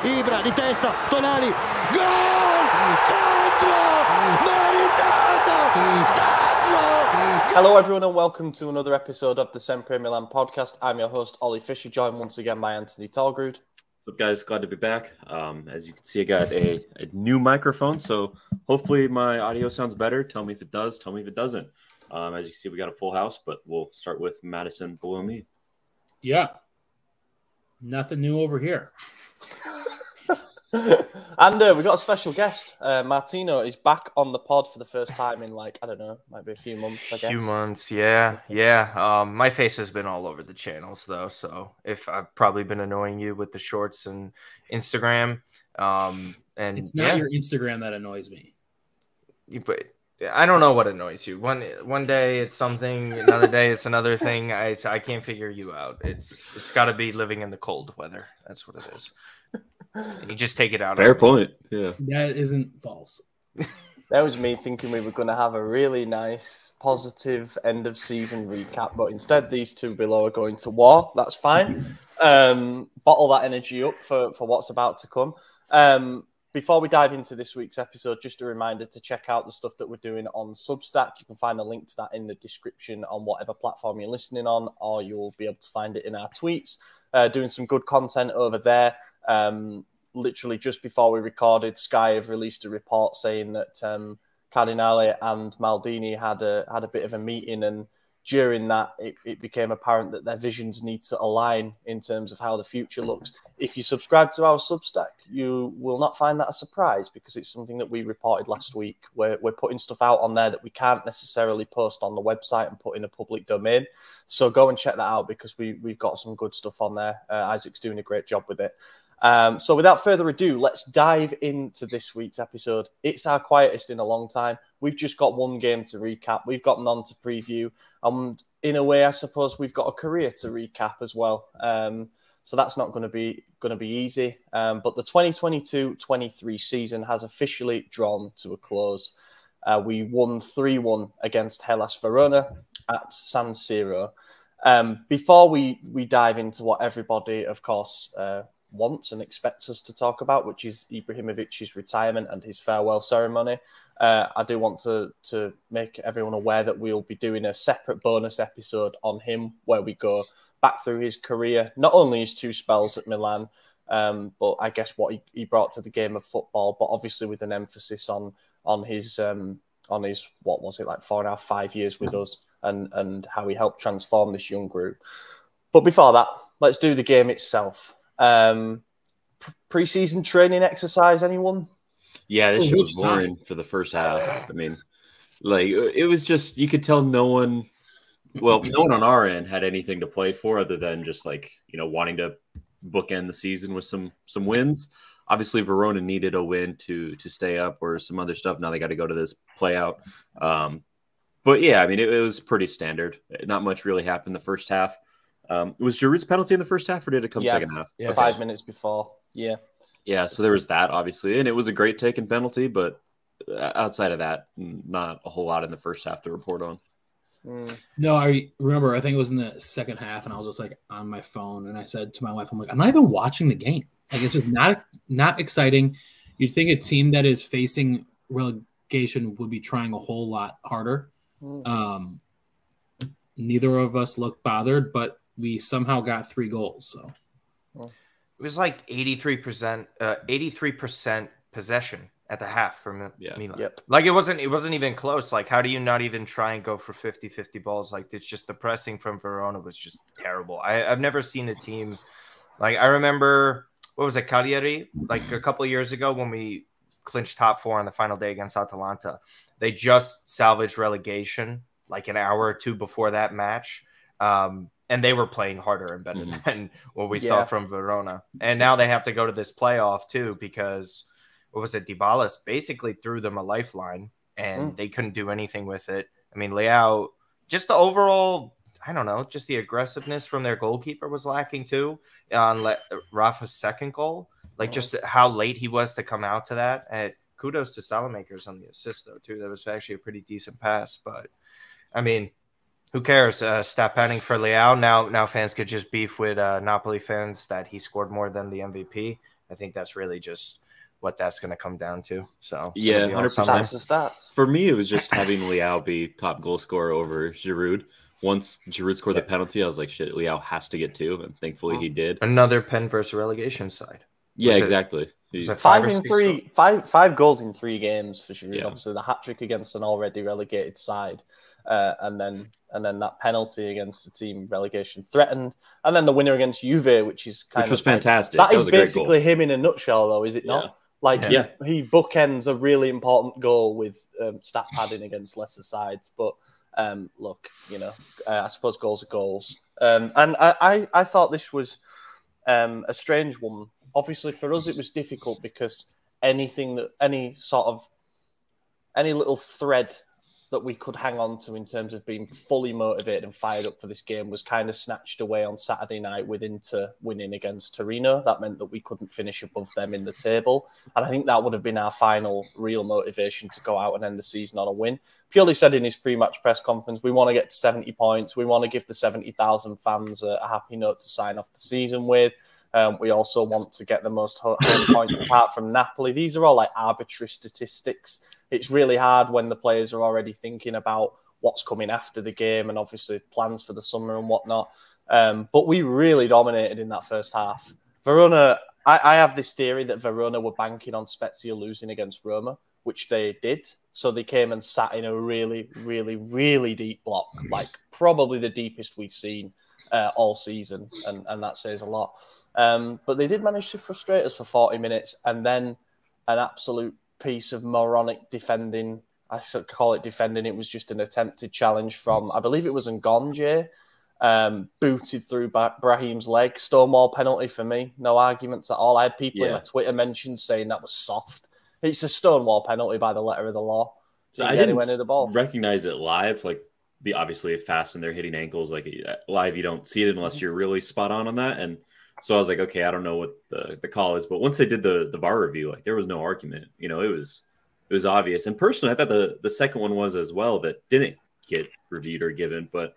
Ibra di testa, Tonali, gol! Sandro! Meritato! Sandro! Hello everyone and welcome to another episode of the SempreMilan podcast. I'm your host Ollie Fisher, joined once again by Anthony Tallgrood. What's up, guys? Glad to be back. As you can see, I got a new microphone, so hopefully my audio sounds better. Tell me if it does. Tell me if it doesn't. As you can see, we got a full house, but we'll start with Madison below me. Yeah. Nothing new over here. And we got a special guest. Martino is back on the pod for the first time in might be a few months, I guess. Few months, yeah. My face has been all over the channels, though, so if I've probably been annoying you with the shorts and Instagram. And it's not your Instagram that annoys me. But I don't know what annoys you. One day it's something, another day it's another thing. I can't figure you out. It's got to be living in the cold weather. That's what it is. And you just take it out. Fair point. Yeah, that isn't false. That was me thinking we were going to have a really nice, positive end of season recap, but instead these two below are going to war. That's fine. Bottle that energy up for what's about to come. Before we dive into this week's episode, just a reminder to check out the stuff that we're doing on Substack. You can find a link to that in the description on whatever platform you're listening on, or you'll be able to find it in our tweets. Doing some good content over there. Literally just before we recorded, Sky have released a report saying that Cardinale and Maldini had a bit of a meeting, and during that it became apparent that their visions need to align in terms of how the future looks. If you subscribe to our Substack, you will not find that a surprise, because it's something that we reported last week. We're putting stuff out on there that we can't necessarily post on the website and put in a public domain. So go and check that out, because we've got some good stuff on there. Isaac's doing a great job with it. So without further ado, let's dive into this week's episode. It's our quietest in a long time. We've just got one game to recap. We've got none to preview. And in a way, I suppose we've got a career to recap as well. So that's not going to be easy. But the 2022-23 season has officially drawn to a close. We won 3-1 against Hellas Verona at San Siro. Before we dive into what everybody, of course, wants and expects us to talk about, which is Ibrahimovic's retirement and his farewell ceremony, I do want to make everyone aware that we'll be doing a separate bonus episode on him, where we go back through his career, not only his two spells at Milan, but I guess what he brought to the game of football, but obviously with an emphasis on his what was it, like 4.5, 5 years with us, and how he helped transform this young group. But before that, let's do the game itself. Pre-season training exercise, anyone? Yeah, this shit was boring for the first half. I mean, like, it was just, you could tell no one on our end had anything to play for, other than just, like, wanting to bookend the season with some wins. Obviously, Verona needed a win to stay up, or some other stuff. Now they got to go to this play out. But yeah, I mean, it was pretty standard. Not much really happened the first half. Was Giroud's penalty in the first half, or did it come second half? Yeah, 5 minutes before. Yeah, so there was that, obviously, and it was a great taken penalty, but outside of that, not a whole lot in the first half to report on. No, I remember, I think it was in the second half, and I was just like on my phone, and I said to my wife, I'm like, I'm not even watching the game. Like, it's just not exciting. You'd think a team that is facing relegation would be trying a whole lot harder. Neither of us looked bothered, but we somehow got 3 goals. So it was like 83% possession at the half for Milan. Yep. Like, it wasn't even close. Like, how do you not even try and go for 50-50 balls? Like, it's just the pressing from Verona was just terrible. I've never seen a team like, I remember, what was it, Cagliari, like a couple of years ago when we clinched top 4 on the final day against Atalanta. They just salvaged relegation like an hour or two before that match. And they were playing harder and better than what we saw from Verona. And now they have to go to this playoff too, because what was it? Dybalas basically threw them a lifeline, and they couldn't do anything with it. I mean, Leao, just the overall, I don't know, just the aggressiveness from their goalkeeper was lacking too on Rafa's second goal. Like, just how late he was to come out to that. And kudos to Salamakers on the assist though too. That was actually a pretty decent pass. But I mean, who cares? Stop panning for Leao. Now fans could just beef with Napoli fans that he scored more than the MVP. I think that's really just what that's going to come down to. So yeah, 100%. 100%. That's the stats. For me, it was just having Leao be top goal scorer over Giroud. Once Giroud scored the penalty, I was like, shit, Leao has to get 2, and thankfully he did. Another pen versus relegation side. Yeah, exactly. Was it five goals in 3 games for Giroud. Yeah. Obviously, the hat trick against an already relegated side, and then that penalty against a team relegation threatened, and then the winner against Juve, which was fantastic. That is was a great basically goal. him in a nutshell, though, is it not? Yeah. Like he bookends a really important goal with stat padding against lesser sides, but. Look, I suppose goals are goals. And I thought this was a strange one. Obviously, for us, it was difficult because any little thread that we could hang on to in terms of being fully motivated and fired up for this game was kind of snatched away on Saturday night with Inter winning against Torino. That meant that we couldn't finish above them in the table. And I think that would have been our final real motivation to go out and end the season on a win. Purely said in his pre-match press conference, we want to get to 70 points. We want to give the 70,000 fans a happy note to sign off the season with. We also want to get the most home points apart from Napoli. These are all like arbitrary statistics. It's really hard when the players are already thinking about what's coming after the game and obviously plans for the summer and whatnot. But we really dominated in that first half. Verona, I have this theory that Verona were banking on Spezia losing against Roma, which they did. So they came and sat in a really, really, really deep block, like probably the deepest we've seen all season. And that says a lot. But they did manage to frustrate us for 40 minutes and then an absolute piece of moronic defending. I call it defending. It was just an attempted challenge from, I believe it was Ngonje, booted through Brahim's leg. Stonewall penalty for me. No arguments at all. I had people in my Twitter mentions saying that was soft. It's a Stonewall penalty by the letter of the law. So I didn't recognize it live. Like, obviously fast and they're hitting ankles. Like live, you don't see it unless you're really spot on that. And so I was like, okay, I don't know what the call is, but once they did the VAR review, like there was no argument. It was obvious. And personally, I thought the second one was as well that didn't get reviewed or given. But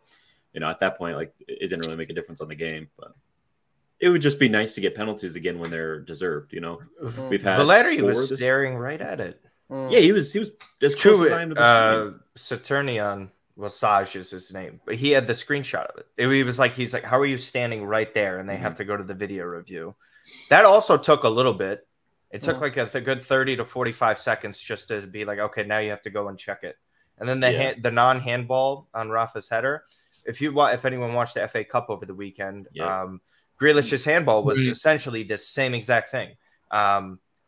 at that point, like it didn't really make a difference on the game. But it would just be nice to get penalties again when they're deserved. We've had Valeri was staring right at it. Yeah, he was as close as I am to the screen. Saturnian Wasage is his name, but he had the screenshot of it. He's like, how are you standing right there? And they have to go to the video review. That also took a little bit. It took like a good 30 to 45 seconds just to be like, okay, now you have to go and check it. And then the non-handball on Rafa's header. If anyone watched the FA Cup over the weekend, Grealish's handball was essentially the same exact thing.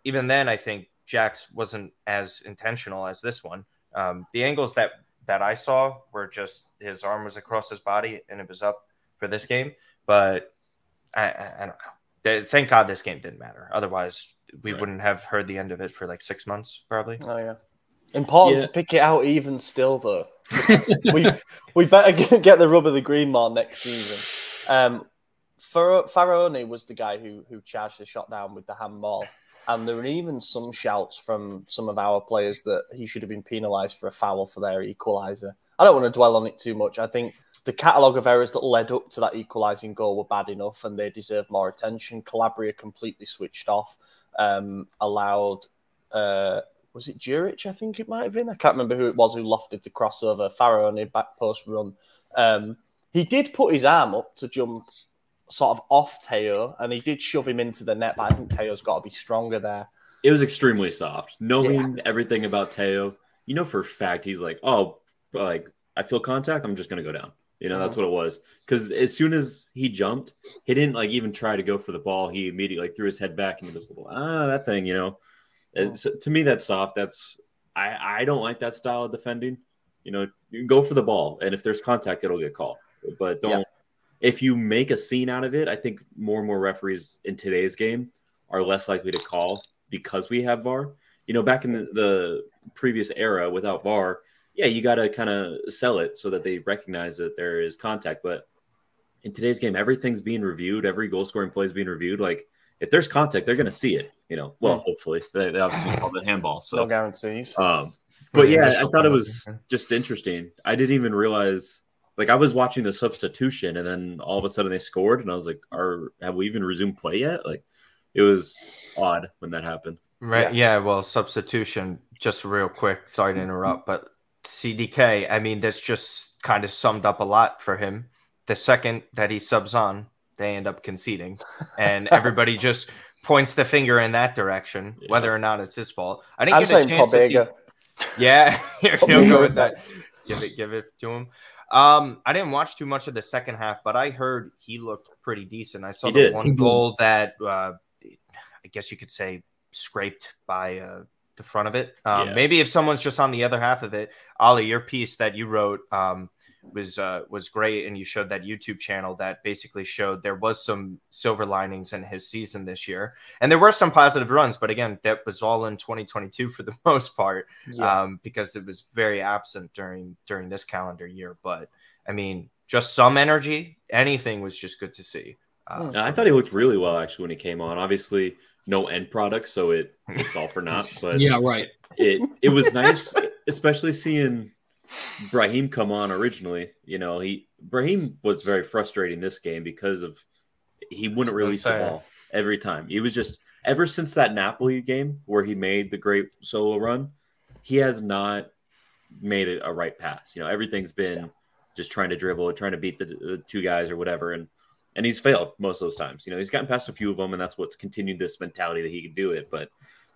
Even then, I think Jack's wasn't as intentional as this one. The angles that I saw were just his arm was across his body and it was up for this game. But I don't know. Thank God this game didn't matter. Otherwise, we wouldn't have heard the end of it for like 6 months, probably. Oh, yeah. Important to pick it out even still, though. we better get the rub of the green more next season. Faraoni was the guy who charged the shot down with the handball. And there were even some shouts from some of our players that he should have been penalised for a foul for their equaliser. I don't want to dwell on it too much. I think the catalogue of errors that led up to that equalising goal were bad enough and they deserve more attention. Calabria completely switched off, allowed... was it Juric, I think it might have been? I can't remember who it was who lofted the crossover. Faraoni, back post run. He did put his arm up to jump sort of off Teo, and he did shove him into the net, but I think Teo's got to be stronger there. It was extremely soft. Knowing everything about Teo, for a fact he's like, I feel contact, I'm just going to go down. That's what it was. Because as soon as he jumped, he didn't even try to go for the ball. He immediately threw his head back and he was like, that thing, And so, to me, that's soft. I don't like that style of defending. You go for the ball, and if there's contact, it'll get called. But don't. If you make a scene out of it, I think more and more referees in today's game are less likely to call because we have VAR. Back in the previous era without VAR, you got to kind of sell it so that they recognize that there is contact. But in today's game, everything's being reviewed. Every goal scoring play is being reviewed. Like, if there's contact, they're going to see it. Hopefully. They obviously call the handball. So no guarantees. But I thought it was just interesting. I didn't even realize. I was watching the substitution, and then all of a sudden they scored, and I was like, have we even resumed play yet? it was odd when that happened. Right. Yeah. Well, substitution, just real quick. Sorry to interrupt, but CDK, I mean, that's just kind of summed up a lot for him. The second that he subs on, they end up conceding. And everybody just points the finger in that direction, whether or not it's his fault. I didn't get a chance to see. Yeah. He'll go with that. Give it to him. I didn't watch too much of the second half, but I heard he looked pretty decent. I saw the one goal that I guess you could say scraped by the front of it. Maybe if someone's just on the other half of it. Ollie, your piece that you wrote was great, and you showed that YouTube channel that basically showed there was some silver linings in his season this year, and there were some positive runs, but again, that was all in 2022 for the most part, because it was very absent during this calendar year. But I mean, just some energy, anything was just good to see. I thought he looked really well actually when he came on. Obviously no end product, so it's all for naught. But yeah, right. It was nice, especially seeing Brahim come on originally. You know, Brahim was very frustrating this game because of he wouldn't release the ball every time. He was just ever since that Napoli game where he made the great solo run, he has not made it a right pass. You know, everything's been just trying to dribble, trying to beat the two guys or whatever, and he's failed most of those times. You know, he's gotten past a few of them, and that's what's continued this mentality that he can do it. But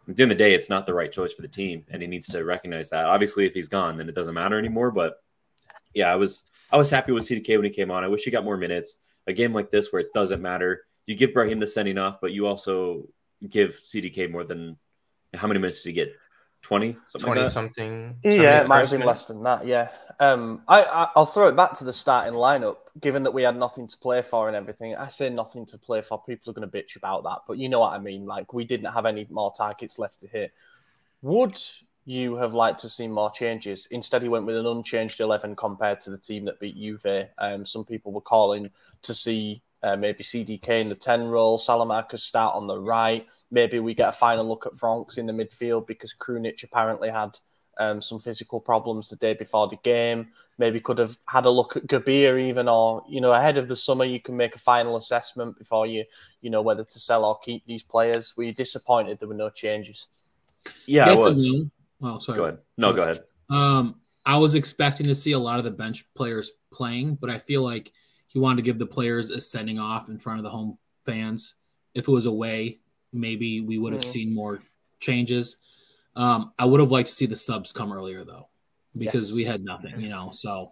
at the end of the day, it's not the right choice for the team, and he needs to recognize that. Obviously, if he's gone, then it doesn't matter anymore. But yeah, I was happy with CDK when he came on. I wish he got more minutes. A game like this where it doesn't matter, you give Brahim the sending off, but you also give CDK more than how many minutes did he get? 20? 20 something. Yeah, it might have been less than that. Yeah. I'll throw it back to the starting lineup. Given that we had nothing to play for and everything, I say nothing to play for. People are going to bitch about that, but you know what I mean. Like, we didn't have any more targets left to hit. Would you have liked to see more changes? Instead, he went with an unchanged 11 compared to the team that beat Juve. Some people were calling to see maybe CDK in the 10 role, Salamanca start on the right. Maybe we get a final look at Bronx in the midfield because Krunic apparently had some physical problems the day before the game. Maybe could have had a look at Gabir even, or, you know, ahead of the summer, you can make a final assessment before you know, whether to sell or keep these players. Were you disappointed there were no changes? Yeah, yes, I was. Well, sorry. Go ahead. No, go ahead. I was expecting to see a lot of the bench players playing, but I feel like he wanted to give the players a sending off in front of the home fans. If it was away, maybe we would have seen more changes. I would have liked to see the subs come earlier, though, because we had nothing, you know. So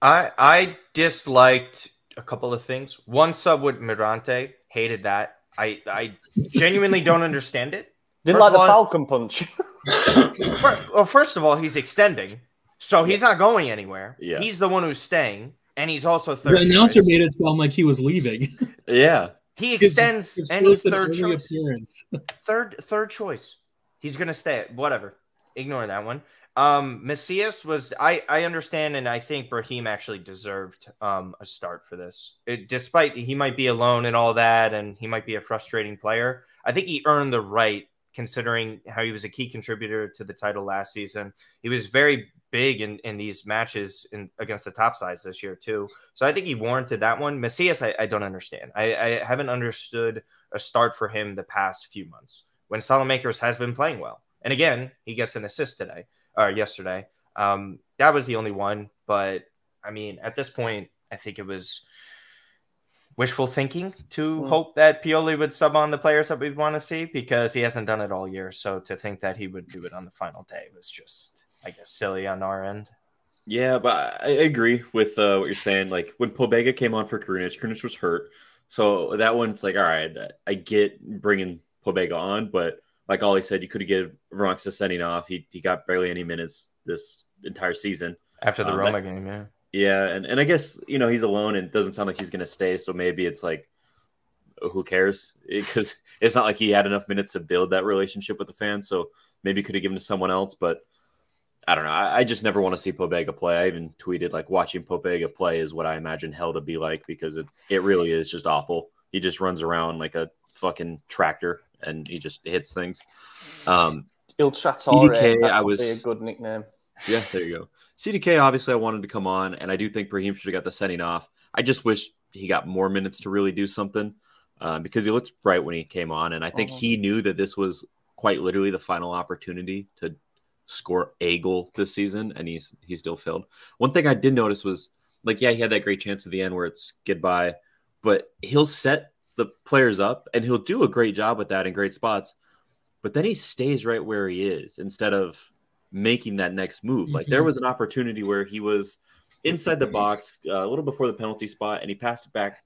I disliked a couple of things. One sub with Mirante, hated that. I genuinely don't understand it. Didn't like the Falcon punch. Well, first of all, he's extending, so he's not going anywhere. Yeah. He's the one who's staying, and he's also third the announcer choice. made it sound like he was leaving. Yeah. He extends, and he's third choice. Appearance. Third choice. He's going to stay. Whatever. Ignore that one. Macias was, I understand, and I think Brahim actually deserved a start for this. Despite he might be alone and all that, and he might be a frustrating player, I think he earned the right, considering how he was a key contributor to the title last season. He was very big in these matches against the top sides this year too. So I think he warranted that one. Macias, I don't understand. I haven't understood a start for him the past few months when Salamakers has been playing well. And again, he gets an assist yesterday. That was the only one. But I mean, at this point, I think it was wishful thinking to hope that Pioli would sub on the players that we want to see, because he hasn't done it all year. So to think that he would do it on the final day was just, I guess, silly on our end. Yeah, but I agree with what you're saying. Like, when Pobega came on for Krunic was hurt. So that one's like, all right, I get bringing Pobega on, but like Ollie said, you could have given Bronx a sending off. He got barely any minutes this entire season. After the Roma game, yeah. Yeah, and I guess, you know, he's alone and it doesn't sound like he's going to stay, so maybe it's like, who cares? Because it's not like he had enough minutes to build that relationship with the fans, so maybe he could have given to someone else, but I don't know. I just never want to see Pobega play. I even tweeted, like, watching Pobega play is what I imagine hell to be like, because it really is just awful. He just runs around like a fucking tractor, and he just hits things. Il Trattore, CDK, that would be a good nickname. Yeah, there you go. CDK, obviously, I wanted to come on, and I do think Brahim should have got the sending off. I just wish he got more minutes to really do something. because he looked bright when he came on. And I think he knew that this was quite literally the final opportunity to score a goal this season, and he still failed. One thing I did notice was, like, yeah, he had that great chance at the end where it's goodbye, but he'll set the players up, and he'll do a great job with that in great spots, but then he stays right where he is instead of making that next move. Like, there was an opportunity where he was inside the box a little before the penalty spot, and he passed it back,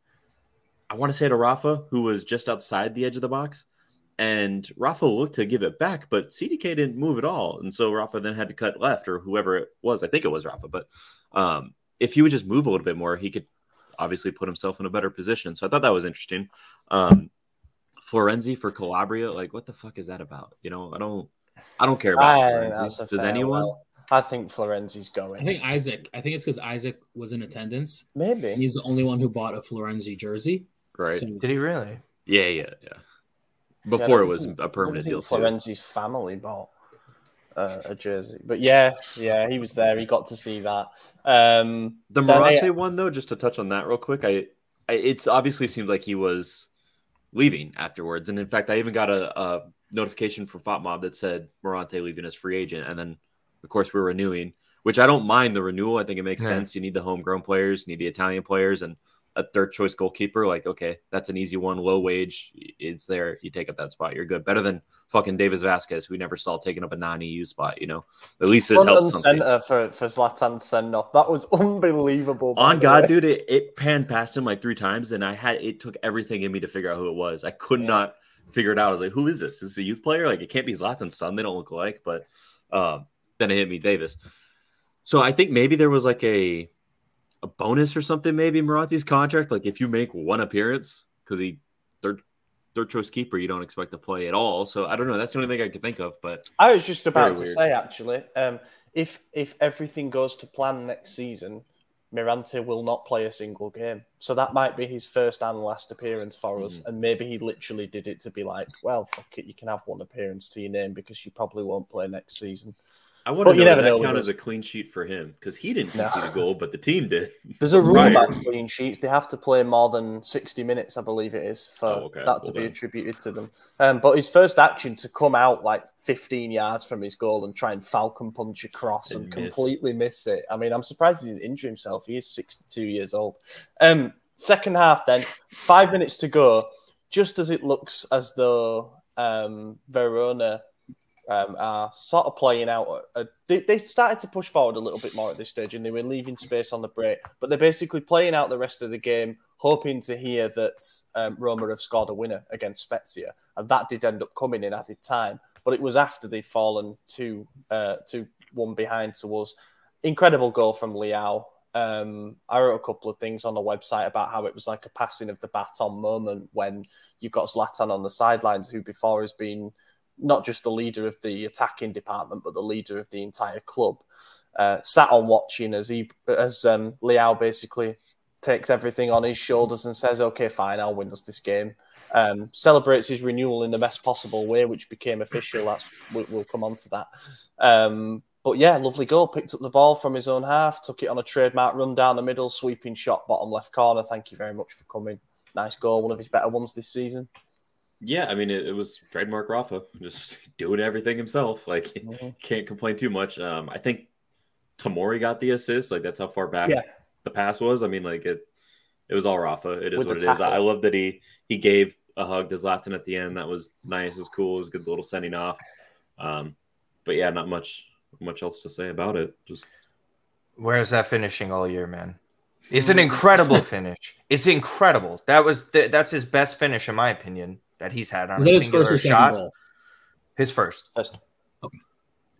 I want to say to Rafa, who was just outside the edge of the box. And Rafa looked to give it back, but CDK didn't move at all. And so Rafa then had to cut left, or whoever it was. I think it was Rafa. But if he would just move a little bit more, he could obviously put himself in a better position. So I thought that was interesting. Florenzi for Calabria, like, what the fuck is that about? You know, I don't care about Florenzi. Does anyone? I think Florenzi's going. I think Isaac. I think it's because Isaac was in attendance. Maybe. He's the only one who bought a Florenzi jersey. Right. So, Did he really? Yeah. Before it was a permanent deal. Florenzi's family bought a jersey, but yeah, he was there. He got to see that. The Morante one, though, just to touch on that real quick, it's obviously seemed like he was leaving afterwards, and in fact, I even got a notification from FotMob that said Morante leaving as free agent, and then of course we're renewing, which I don't mind the renewal. I think it makes sense. You need the homegrown players, you need the Italian players, and a third choice goalkeeper, like, okay, that's an easy one, low wage, it's there, you take up that spot, you're good. Better than fucking Davis Vasquez, who we never saw taking up a non-EU spot, you know. At least this helps something. Center for Zlatan send-off, that was unbelievable. On God, dude, it panned past him like 3 times, and it took everything in me to figure out who it was. I could not figure it out. I was like, who is this? Is this a youth player? Like, it can't be Zlatan's son, they don't look alike. But then it hit me, Davis. So I think maybe there was like a bonus or something, maybe Morante's contract, like if you make one appearance, because he third choice keeper, you don't expect to play at all. So I don't know, that's the only thing I could think of. But I was just about to say, actually, if everything goes to plan next season, Mirante will not play a single game, so that might be his first and last appearance for us. And maybe he literally did it to be like, well, fuck it, you can have one appearance to your name because you probably won't play next season. I wonder if that count as a clean sheet for him, because he didn't concede a goal, but the team did. There's a rule about clean sheets. They have to play more than 60 minutes, I believe it is, for that to be attributed to them. But his first action to come out like 15 yards from his goal and try and falcon punch across and completely miss it. I mean, I'm surprised he didn't injure himself. He is 62 years old. Second half then, 5 minutes to go, just as it looks as though Verona are sort of playing out. They started to push forward a little bit more at this stage, and they were leaving space on the break. But they're basically playing out the rest of the game, hoping to hear that Roma have scored a winner against Spezia, and that did end up coming in added time. But it was after they'd fallen 2-1 behind to us. Incredible goal from Leao. I wrote a couple of things on the website about how it was like a passing of the baton moment when you've got Zlatan on the sidelines, who before has been not just the leader of the attacking department, but the leader of the entire club, sat on watching as Leao basically takes everything on his shoulders and says, okay, fine, I'll win us this game. Celebrates his renewal in the best possible way, which became official. We'll come on to that. But yeah, lovely goal. Picked up the ball from his own half, took it on a trademark run down the middle, sweeping shot, bottom left corner. Thank you very much for coming. Nice goal, one of his better ones this season. Yeah, I mean, it was trademark Rafa, just doing everything himself. Like, can't complain too much. I think Tomori got the assist. Like, that's how far back the pass was. I mean, like, it was all Rafa. It is what it is. I love that he gave a hug to Zlatan at the end. That was nice. It was cool. It was a good little sending off. But yeah, not much else to say about it. Just where's that finishing all year, man? It's an incredible finish. It's incredible. That's his best finish, in my opinion, that he's had on a singular shot. His first. Okay.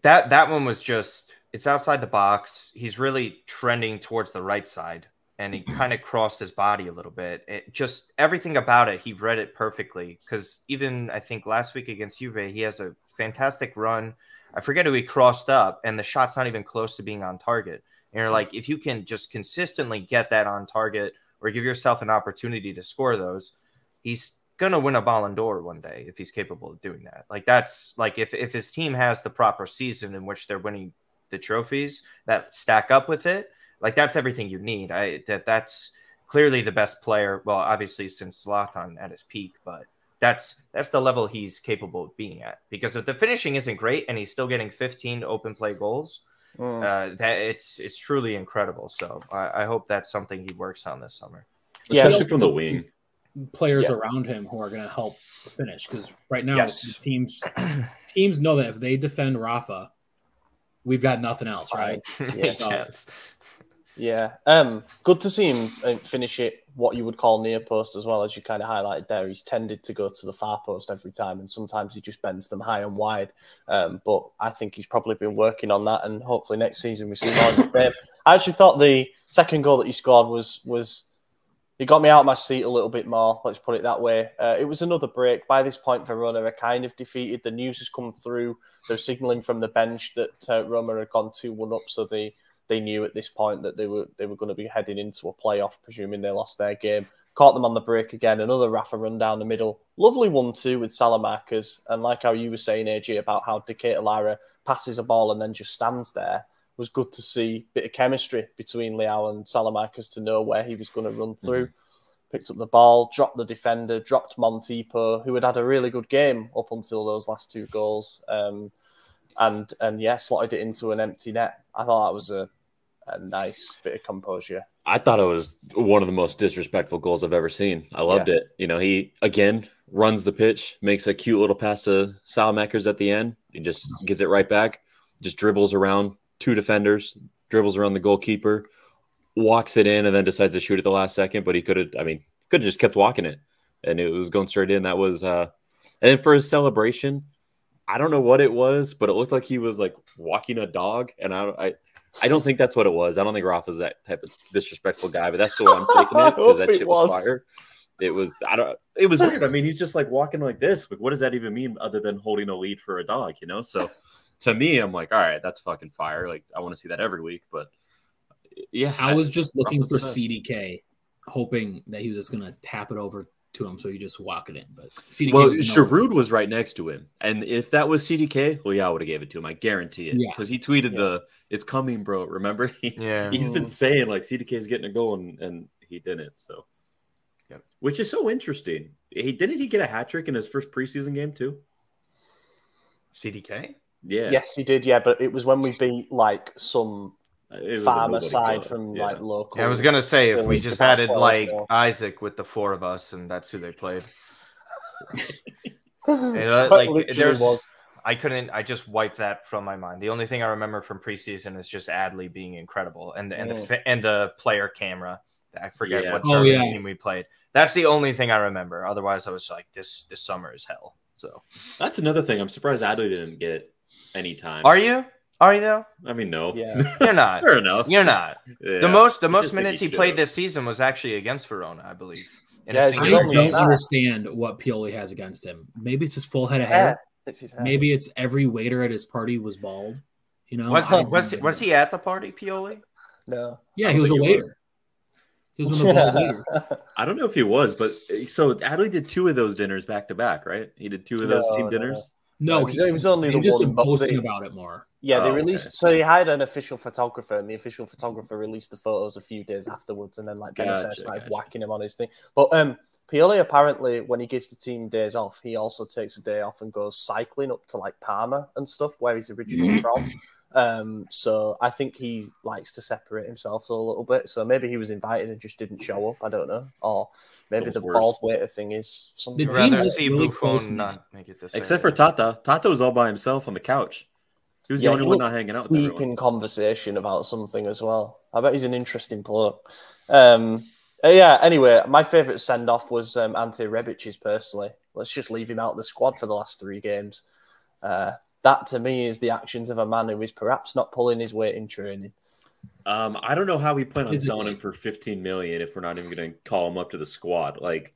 That one was just, it's outside the box. He's really trending towards the right side, and he kind of crossed his body a little bit. It just, everything about it, he read it perfectly. Because even, I think, last week against Juve, he has a fantastic run. I forget who he crossed up, and the shot's not even close to being on target. And you're like, if you can just consistently get that on target or give yourself an opportunity to score those, he's going to win a Ballon d'Or one day if he's capable of doing that. Like, that's like, if his team has the proper season in which they're winning the trophies that stack up with it, like, that's everything you need. That's clearly the best player. Well, obviously since Zlatan at his peak, but that's the level he's capable of being at. Because if the finishing isn't great and he's still getting 15 open play goals, that it's truly incredible. So I hope that's something he works on this summer, especially from the wing. Players around him who are going to help finish, because right now teams know that if they defend Rafa, we've got nothing else, right? Yes. Yeah. Good to see him finish it what you would call near post as well, as you kind of highlighted there. He's tended to go to the far post every time, and sometimes he just bends them high and wide. But I think he's probably been working on that, and hopefully next season we see more of his game. I actually thought the second goal that he scored was it got me out of my seat a little bit more, let's put it that way. It was another break. By this point, Verona are kind of defeated. The news has come through. They're signalling from the bench that Roma had gone 2-1 up, so they knew at this point that they were going to be heading into a playoff, presuming they lost their game. Caught them on the break again. Another Rafa run down the middle. Lovely 1-2 with Salamanca's. And like how you were saying, AJ, about how Decatur Lara passes a ball and then just stands there, was good to see a bit of chemistry between Leao and Salamanca's to know where he was going to run through. Picked up the ball, dropped the defender, dropped Montipo, who had a really good game up until those last two goals. And slotted it into an empty net. I thought that was a nice bit of composure. I thought it was one of the most disrespectful goals I've ever seen. I loved it. You know, he, again, runs the pitch, makes a cute little pass to Salamanca's at the end. He just gets it right back, just dribbles around two defenders, dribbles around the goalkeeper, walks it in, and then decides to shoot at the last second. But he could have just kept walking it, and it was going straight in. That was and then for his celebration, I don't know what it was, but it looked like he was like walking a dog, and I don't think that's what it was. I don't think Rafa's that type of disrespectful guy, but that's the way I'm taking it, because that shit was fire. It was weird. I mean, he's just like walking like this. Like, what does that even mean other than holding a lead for a dog, you know? So to me, I'm like, all right, that's fucking fire. Like, I want to see that every week. But yeah, I was just looking for CDK, hoping that he was just going to tap it over to him so he just walk it in. But CDK Giroud was right next to him. And if that was CDK, well, yeah, I would have gave it to him. I guarantee it. Because he tweeted it's coming, bro. Remember? He's been saying, like, CDK's getting a goal, and he didn't. So, which is so interesting. Didn't he get a hat trick in his first preseason game, too? CDK? Yeah. Yes, he did, but it was when we beat, like, some farmer side from, like, local. I was going to say, if we just added, like, Isaac with the four of us, and that's who they played. I just wiped that from my mind. The only thing I remember from preseason is just Adley being incredible, and the player camera. I forget what German team we played. That's the only thing I remember. Otherwise, I was like, this summer is hell. So that's another thing. I'm surprised Adley didn't get any time. Are you? Are you though? I mean, no. Yeah. You're not. Fair enough. You're not. Yeah. The most minutes he played this season was actually against Verona, I believe. I don't understand what Pioli has against him. Maybe it's his full head of hair. Maybe it's every waiter at his party was bald. You know, was he at the party, Pioli? No. Yeah, he was a waiter. He was one of the bald waiters. I don't know if he was, but so Adley did 2 of those dinners back to back, right? He did 2 of those team dinners. No, he was only the just one. Posting about it more. Yeah, they released. Okay. So they hired an official photographer, and the official photographer released the photos a few days afterwards, and then like started whacking him on his thing. But Pioli apparently, when he gives the team days off, he also takes a day off and goes cycling up to like Parma and stuff, where he's originally from. So I think he likes to separate himself a little bit. So maybe he was invited and just didn't show up. I don't know. Or maybe the bald waiter thing is something. I'd rather see Buffon not make it this. Except for Tata. Tata was all by himself on the couch. He was the only one not hanging out with deep everyone. In conversation about something as well. I bet he's an interesting bloke. Anyway, my favourite send-off was Ante Rebic's personally. Let's just leave him out of the squad for the last 3 games. That, to me, is the actions of a man who is perhaps not pulling his weight in training. I don't know how we plan on selling him for $15 million if we're not even going to call him up to the squad. Like,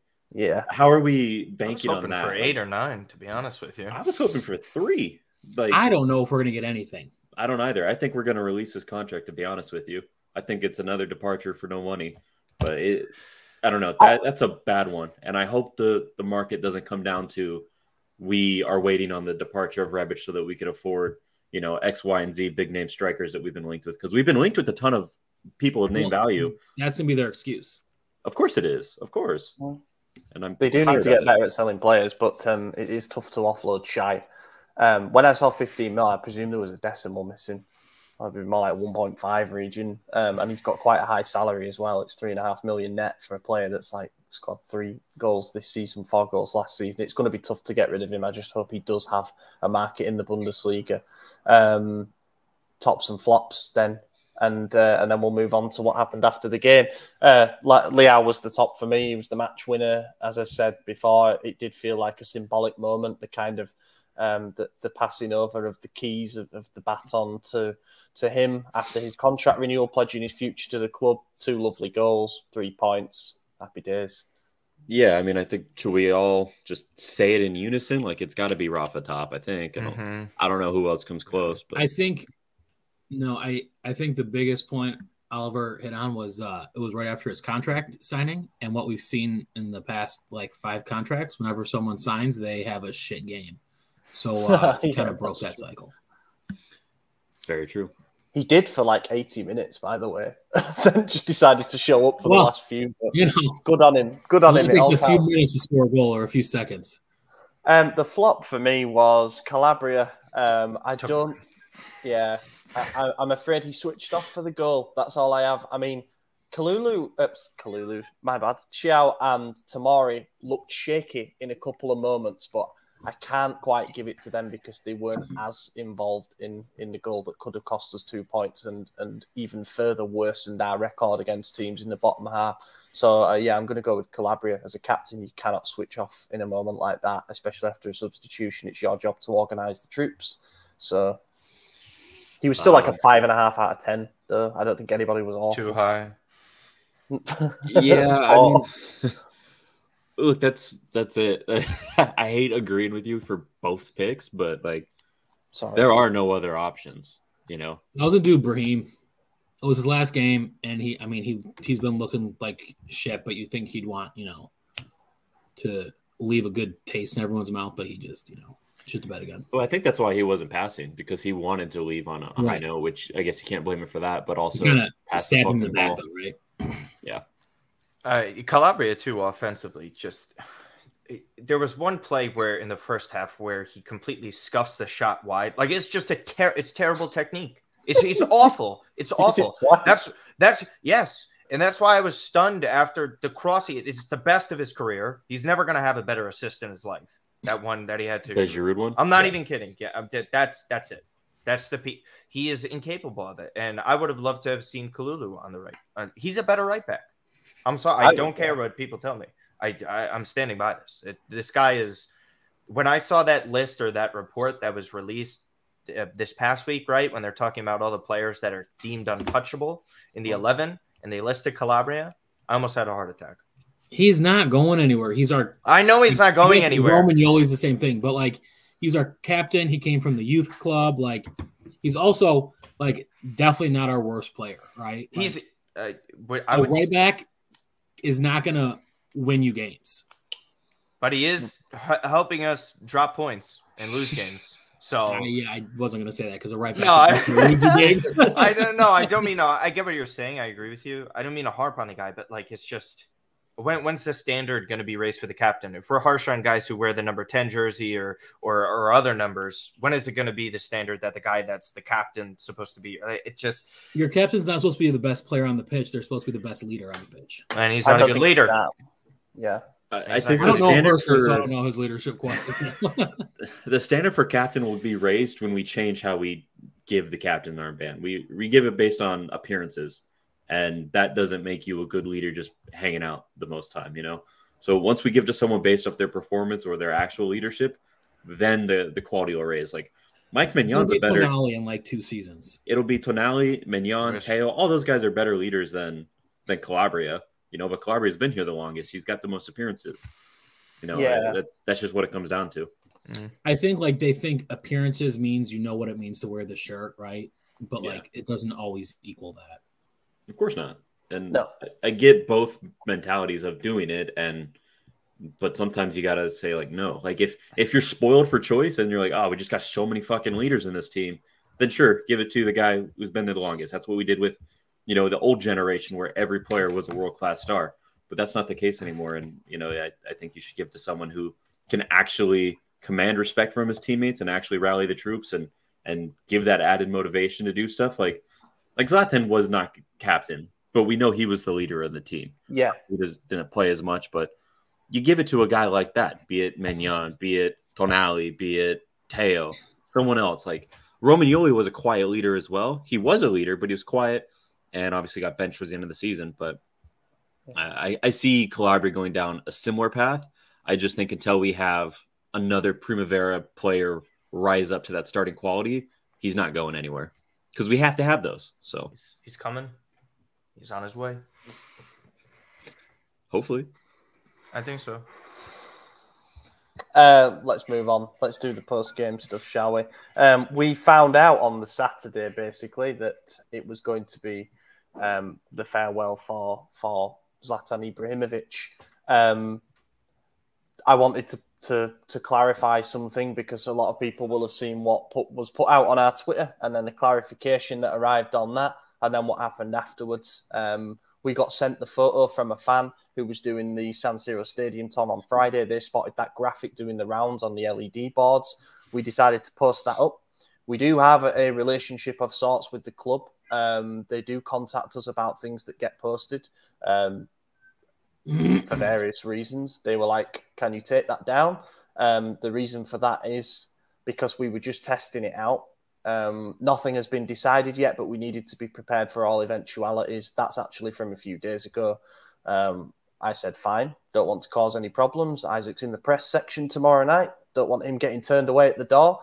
how are we banking on that? For 8 or 9, to be honest with you. I was hoping for 3. Like, I don't know if we're going to get anything. I don't either. I think we're going to release his contract, to be honest with you. I think it's another departure for no money. But I don't know. That's a bad one. And I hope the market doesn't come down to we are waiting on the departure of Rebic so that we can afford, X, Y, and Z big name strikers that we've been linked with. Because we've been linked with a ton of people with name value. That's going to be their excuse. Of course it is. Of course. And they do need to get better at selling players, but it is tough to offload shy. When I saw 15 mil, I presume there was a decimal missing. I'd be more like 1.5 region. And he's got quite a high salary as well. It's 3.5 million net for a player that's like scored 3 goals this season, 4 goals last season. It's going to be tough to get rid of him. I just hope he does have a market in the Bundesliga. Tops and flops then. And then we'll move on to what happened after the game. Leao was the top for me. He was the match winner. As I said before, it did feel like a symbolic moment, the kind of the passing over of the keys of the baton to him after his contract renewal, pledging his future to the club. 2 lovely goals, 3 points. Happy days. Yeah, I mean, I think should we all just say it in unison? Like, it's got to be Rafa top, I think. I don't know who else comes close. But I think the biggest point Oliver hit on was it was right after his contract signing, and what we've seen in the past like 5 contracts. Whenever someone signs, they have a shit game. So he kind of broke that cycle. Very true. He did for like 80 minutes, by the way. Then just decided to show up for the last few. Good on him. Good on him. It takes a few minutes to score a goal or a few seconds. The flop for me was Calabria. I'm afraid he switched off for the goal. That's all I have. I mean, Kalulu, my bad. Chiao and Tamori looked shaky in a couple of moments, but I can't quite give it to them because they weren't as involved in the goal that could have cost us 2 points and even further worsened our record against teams in the bottom half. So, I'm going to go with Calabria. As a captain, you cannot switch off in a moment like that, especially after a substitution. It's your job to organise the troops. So, he was still like a 5.5 out of 10, though. I don't think anybody was awful. Too high. Yeah, I mean... Look, that's it. I hate agreeing with you for both picks, but like, there are no other options. You know, I was gonna do Brahim. It was his last game, and he's been looking like shit. But you think he'd want to leave a good taste in everyone's mouth, but he just shit the bed again. Well, I think that's why he wasn't passing, because he wanted to leave on a high note, which I guess you can't blame him for that. But also, stab him in the back, though, right? Yeah. Calabria too, offensively, there was one play where in the first half where he completely scuffs the shot wide. Like, it's just it's terrible technique. It's awful. It's awful. That's yes. And that's why I was stunned after the cross. It's the best of his career. He's never going to have a better assist in his life. That one that he had to. The Giroud one? I'm not even kidding. Yeah, that's it. That's he is incapable of it. And I would have loved to have seen Kalulu on the right. He's a better right back. I'm sorry. I don't care what people tell me. I'm standing by this. This guy is. When I saw that list or that report that was released this past week, right, when they're talking about all the players that are deemed untouchable in the 11, and they listed Calabria, I almost had a heart attack. He's not going anywhere. I know he's not going anywhere. Roman Yoli's the same thing, but like, he's our captain. He came from the youth club. Like, he's also like definitely not our worst player, right? Like, he's right back is not going to win you games, but he is helping us drop points and lose games. So I wasn't going to say that because a right back. No, wins you games. I don't know. I don't mean. I get what you're saying. I agree with you. I don't mean to harp on the guy, but like, it's just when's the standard going to be raised for the captain? If we're harsh on guys who wear the number 10 jersey or other numbers, when is it going to be the standard that the guy that's the captain supposed to be? It just your captain's not supposed to be the best player on the pitch. They're supposed to be the best leader on the pitch, and he's not a good leader. Yeah. I think the standard so I don't know his leadership quality. The standard for captain will be raised when we change how we give the captain the armband. We give it based on appearances, and that doesn't make you a good leader just hanging out the most time, So once we give to someone based off their performance or their actual leadership, then the quality will raise. Like Mike Mignon's a better Tonali in like 2 seasons. It'll be Tonali, Mignon, Teo. All those guys are better leaders than Calabria. But Calabria's been here the longest. He's got the most appearances. That's just what it comes down to. I think like they think appearances means what it means to wear the shirt, right? But like it doesn't always equal that. Of course not. And no. I get both mentalities of doing it, but sometimes you gotta say like no. Like if you're spoiled for choice and you're like, oh, we just got so many fucking leaders in this team, then sure, give it to the guy who's been there the longest. That's what we did with the old generation where every player was a world-class star. but that's not the case anymore. And, I think you should give to someone who can actually command respect from his teammates and actually rally the troops and give that added motivation to do stuff. Like Zlatan was not captain, but we know he was the leader of the team. Yeah. He just didn't play as much, but you give it to a guy like that, be it Mignon, be it Tonali, be it Teo, someone else. Like Romagnoli was a quiet leader as well. He was a leader, but he was quiet and obviously got benched towards the end of the season. But I see Calabria going down a similar path. I just think until we have another Primavera player rise up to that starting quality, he's not going anywhere because we have to have those. So he's coming. He's on his way. Hopefully. I think so. Let's move on. Let's do the post-game stuff, shall we? We found out on the Saturday, basically, that it was going to be the farewell for Zlatan Ibrahimovic. I wanted to clarify something because a lot of people will have seen what was put out on our Twitter and then the clarification that arrived on that and then what happened afterwards. We got sent the photo from a fan who was doing the San Siro Stadium Tom on Friday. They spotted that graphic doing the rounds on the LED boards. We decided to post that up. We do have a relationship of sorts with the club. They do contact us about things that get posted for various reasons. They were like, can you take that down? The reason for that is because we were just testing it out. Nothing has been decided yet, but we needed to be prepared for all eventualities. That's actually from a few days ago. I said, fine, don't want to cause any problems. Isaac's in the press section tomorrow night. Don't want him getting turned away at the door.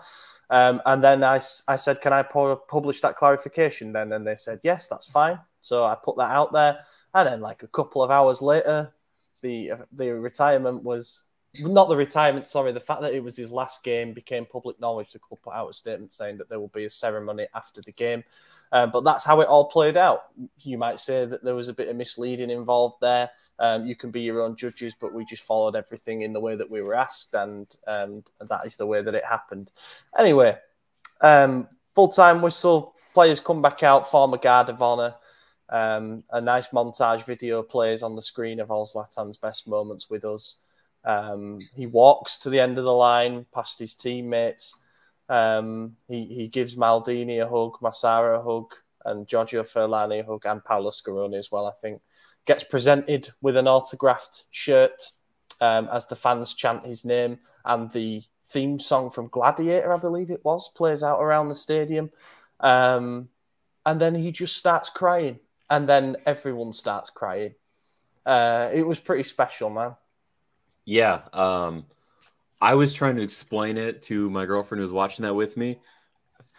And then I said, can I publish that clarification then? And they said, yes, that's fine. So I put that out there. And then like a couple of hours later, the retirement was... Not the retirement, sorry. The fact that it was his last game became public knowledge. The club put out a statement saying that there will be a ceremony after the game. But that's how it all played out. You might say that there was a bit of misleading involved there. You can be your own judges, but we just followed everything in the way that we were asked, and that is the way that it happened. Anyway, full-time whistle, players come back out, form a guard of honour. A nice montage video plays on the screen of all Zlatan's best moments with us. He walks to the end of the line past his teammates. He gives Maldini a hug, Massara a hug, and Giorgio Furlani a hug, and Paolo Scaroni as well, I think. Gets presented with an autographed shirt as the fans chant his name, and the theme song from Gladiator, I believe it was, plays out around the stadium. And then he just starts crying, and then everyone starts crying. It was pretty special, man. Yeah. I was trying to explain it to my girlfriend who was watching that with me,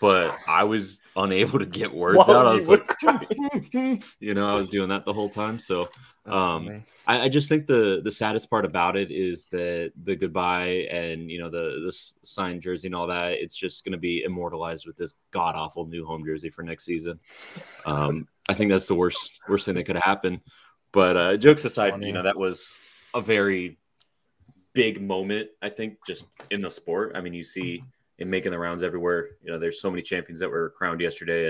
but I was unable to get words out. I was like, I was doing that the whole time. So I just think the saddest part about it is that the goodbye and, the signed jersey and all that, it's just going to be immortalized with this god-awful new home jersey for next season. I think that's the worst thing that could happen. But jokes aside, that was a very big moment, I think, just in the sport. I mean, you see it making the rounds everywhere. There's so many champions that were crowned yesterday,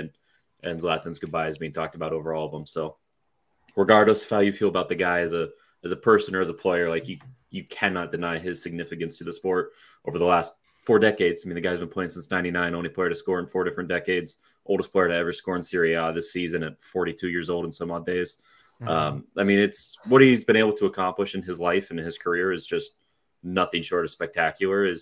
and Zlatan's goodbye is being talked about over all of them. So regardless of how you feel about the guy as a person or as a player, like you cannot deny his significance to the sport over the last 4 decades. I mean, the guy's been playing since 99, only player to score in 4 different decades, oldest player to ever score in Serie A this season at 42 years old in some odd days. I mean, it's what he's been able to accomplish in his life and his career is just nothing short of spectacular.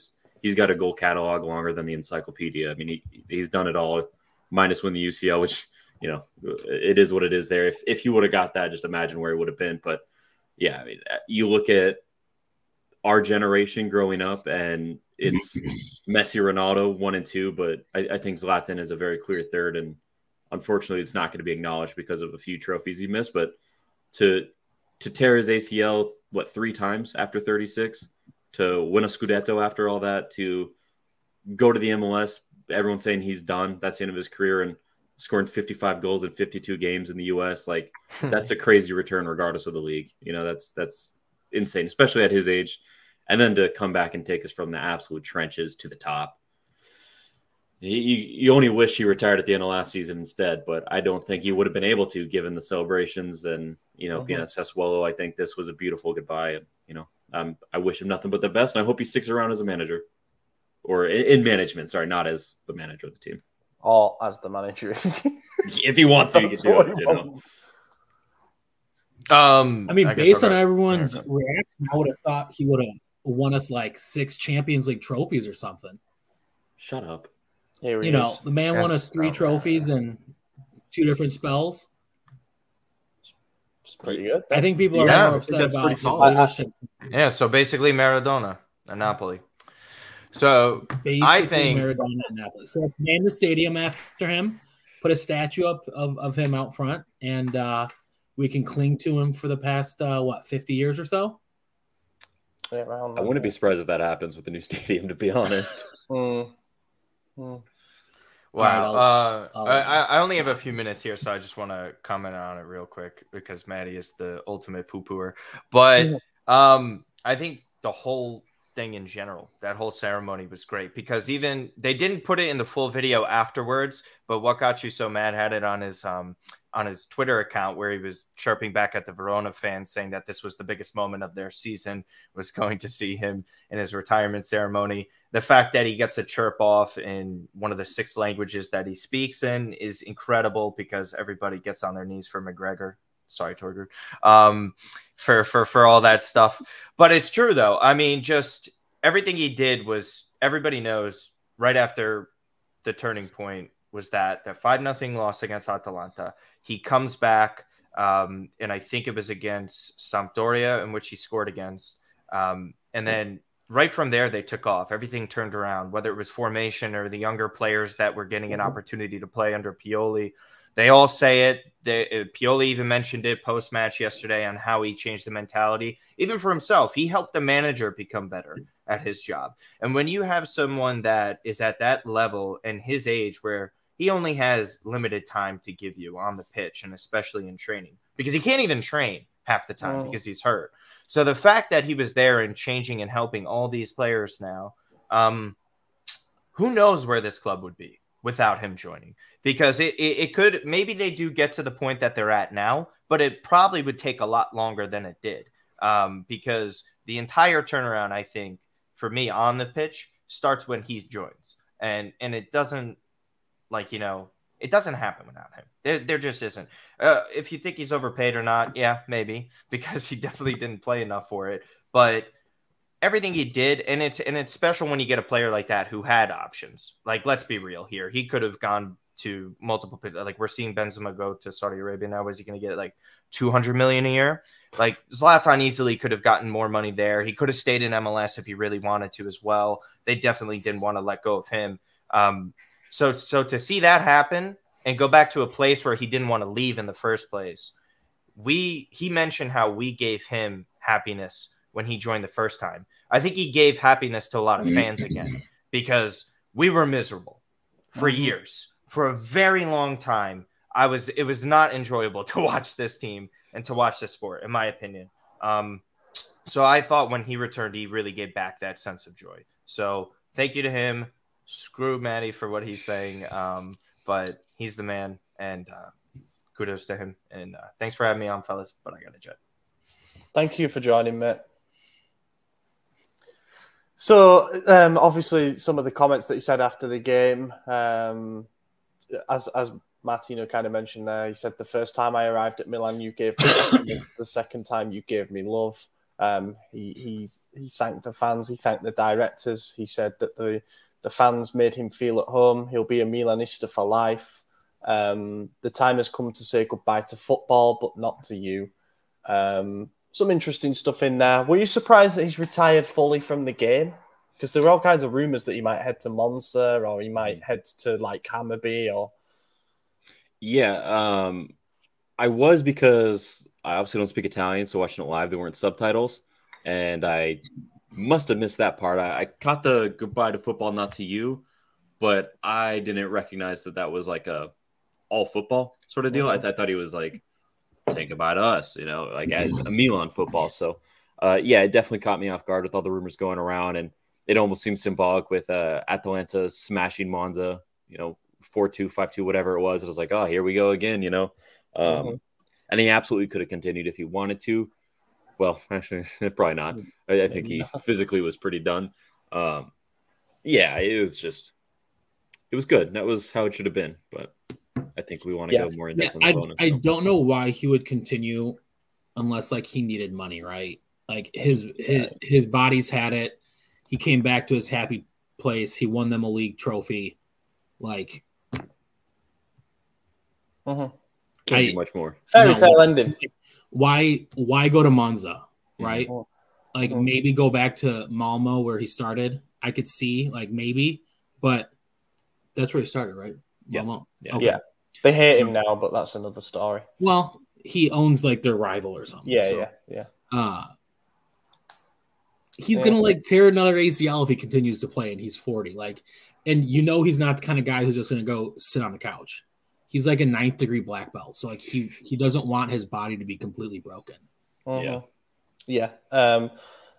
He's got a goal catalog longer than the encyclopedia. I mean, he's done it all, minus win the UCL, which, it is what it is there. If he would have got that, just imagine where he would have been. But yeah, I mean, you look at our generation growing up and it's Messi, Ronaldo, 1 and 2, but I think Zlatan is a very clear third. And unfortunately, it's not going to be acknowledged because of a few trophies he missed. But to tear his ACL, 3 times after 36, to win a Scudetto after all that, to go to the MLS, everyone's saying he's done. That's the end of his career, and scoring 55 goals in 52 games in the U.S. Like, that's a crazy return regardless of the league. That's insane, especially at his age. And then to come back and take us from the absolute trenches to the top. You only wish he retired at the end of last season instead, but I don't think he would have been able to, given the celebrations and being at Sassuolo. I think this was a beautiful goodbye, and I wish him nothing but the best, and I hope he sticks around as a manager or in management. Sorry, not as the manager of the team, or as the manager. If he wants to, he can do it. I mean, based on everyone's reaction, I would have thought he would have won us like 6 Champions League trophies or something. Shut up. The man won us 3 trophies in 2 different spells. It's pretty good. I think people are more upset about his leadership. Yeah, so basically Maradona at Napoli. So basically I think Maradona at Napoli. So name the stadium after him, put a statue up of him out front, and we can cling to him for the past 50 years or so. Yeah, I wouldn't be surprised if that happens with the new stadium, to be honest. Wow. I only have a few minutes here, so I just want to comment on it real quick because Maddie is the ultimate poo-pooer. But I think the whole thing in general, that whole ceremony was great because even they didn't put it in the full video afterwards, but What Got You So Mad had it on his Twitter account where he was chirping back at the Verona fans saying that this was the biggest moment of their season, was going to see him in his retirement ceremony. The fact that he gets a chirp off in one of the 6 languages that he speaks in is incredible because everybody gets on their knees for McGregor. Sorry, Torger, for all that stuff. But it's true, though. I mean, just everything he did was, everybody knows right after the turning point was that 5-0 loss against Atalanta. He comes back, and I think it was against Sampdoria, in which he scored against. And then right from there, they took off. Everything turned around, whether it was formation or the younger players that were getting an opportunity to play under Pioli. They all say it. Pioli even mentioned it post-match yesterday on how he changed the mentality. Even for himself, he helped the manager become better at his job. And when you have someone that is at that level and his age where he only has limited time to give you on the pitch and especially in training because he can't even train half the time because he's hurt. So the fact that he was there and changing and helping all these players now, who knows where this club would be without him joining? Because it could, maybe they do get to the point that they're at now, but it probably would take a lot longer than it did. Because the entire turnaround, I think, for me on the pitch starts when he joins. And it doesn't, it doesn't happen without him. There just isn't. If you think he's overpaid or not, yeah, maybe, because he definitely didn't play enough for it. But everything he did, and it's special when you get a player like that who had options. Like, let's be real here. He could have gone to multiple, like we're seeing Benzema go to Saudi Arabia now. Was he going to get like 200 million a year? Like Zlatan easily could have gotten more money there. He could have stayed in MLS if he really wanted to as well. They definitely didn't want to let go of him. So to see that happen and go back to a place where he didn't want to leave in the first place, he mentioned how we gave him happiness when he joined the first time. I think he gave happiness to a lot of fans again because we were miserable for years. For a very long time, it was not enjoyable to watch this team and to watch this sport, in my opinion. So I thought when he returned, he really gave back that sense of joy. So thank you to him. Screw Matty for what he's saying, but he's the man, and kudos to him. And thanks for having me on, fellas, but I got to jet. Thank you for joining, mate. So, obviously, some of the comments that he said after the game, as Martino kind of mentioned there, he said, the first time I arrived at Milan, you gave me happiness. The second time, you gave me love. He thanked the fans. He thanked the directors. He said that the fans made him feel at home. He'll be a Milanista for life. The time has come to say goodbye to football, but not to you. Some interesting stuff in there. Were you surprised that he's retired fully from the game? Because there were all kinds of rumours that he might head to Monza or he might head to like Hammarby or... Yeah, I was, because I obviously don't speak Italian, so watching it live, there weren't subtitles. And I must have missed that part. I caught the goodbye to football, not to you, but I didn't recognize that was like a all football sort of deal. I thought he was like, say goodbye to us, like as a Milan football. So, yeah, it definitely caught me off guard with all the rumors going around, and it almost seems symbolic with Atalanta smashing Monza 4-2, 5-2, whatever it was. It was like, oh, here we go again, And he absolutely could have continued if he wanted to. Well, actually, probably not. I think he physically was pretty done. Yeah, it was good. That was how it should have been. But I think we want to go more in depth on the bonus. I don't know why he would continue unless like he needed money, right? Like his body's had it. He came back to his happy place. He won them a league trophy. Like, can't do much more. Fairy tale ending. Why go to Monza, right? Like maybe go back to Malmo where he started. I could see like maybe, but that's where he started, right? Malmo. Yeah. Okay. Yeah. They hate him now, but that's another story. Well, he owns like their rival or something. Yeah. He's gonna like tear another ACL if he continues to play, and he's 40. Like, and he's not the kind of guy who's just gonna go sit on the couch. He's like a 9th degree black belt, so like he doesn't want his body to be completely broken. Yeah.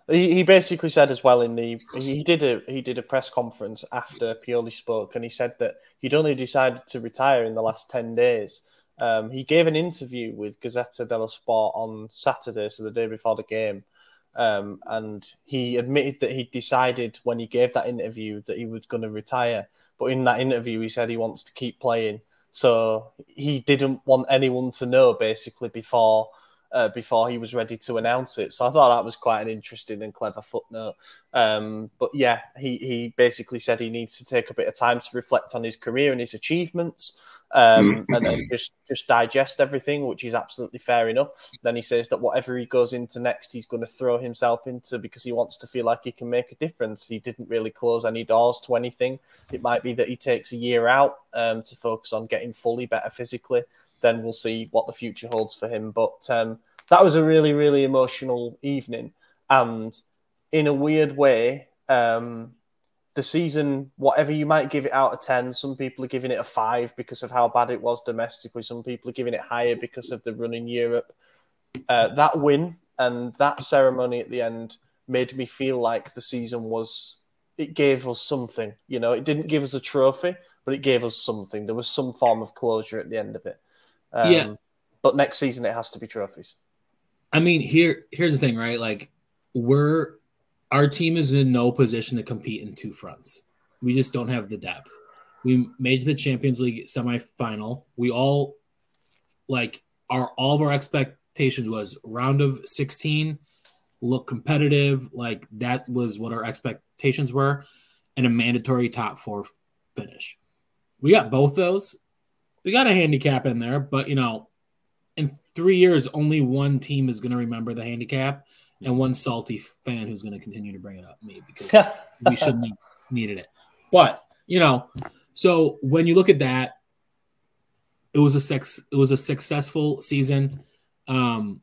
He basically said as well he did a press conference after Pioli spoke, and he said that he'd only decided to retire in the last 10 days. He gave an interview with Gazzetta dello Sport on Saturday, so the day before the game, and he admitted that he decided when he gave that interview that he was going to retire. But in that interview, he said he wants to keep playing. So he didn't want anyone to know basically before he was ready to announce it. So I thought that was quite an interesting and clever footnote. But yeah, he basically said he needs to take a bit of time to reflect on his career and his achievements, and just digest everything, which is absolutely fair enough. Then he says that whatever he goes into next, he's going to throw himself into because he wants to feel like he can make a difference. He didn't really close any doors to anything. It might be that he takes a year out to focus on getting fully better physically. Then we'll see what the future holds for him. But that was a really, really emotional evening. And in a weird way, the season, whatever you might give it out of 10, some people are giving it a 5 because of how bad it was domestically. Some people are giving it higher because of the run in Europe. That win and that ceremony at the end made me feel like the season it gave us something. It didn't give us a trophy, but it gave us something. There was some form of closure at the end of it. But next season, it has to be trophies. I mean, here's the thing, right? Like, our team is in no position to compete in two fronts. We just don't have the depth. We made the Champions League semifinal. We all all of our expectations was round of 16, look competitive. Like that was what our expectations were, and a mandatory top 4 finish. We got both those. We got a handicap in there, but in 3 years, only one team is going to remember the handicap, and one salty fan who's going to continue to bring it up, me, because we shouldn't have needed it. But so when you look at that, it was a successful season. No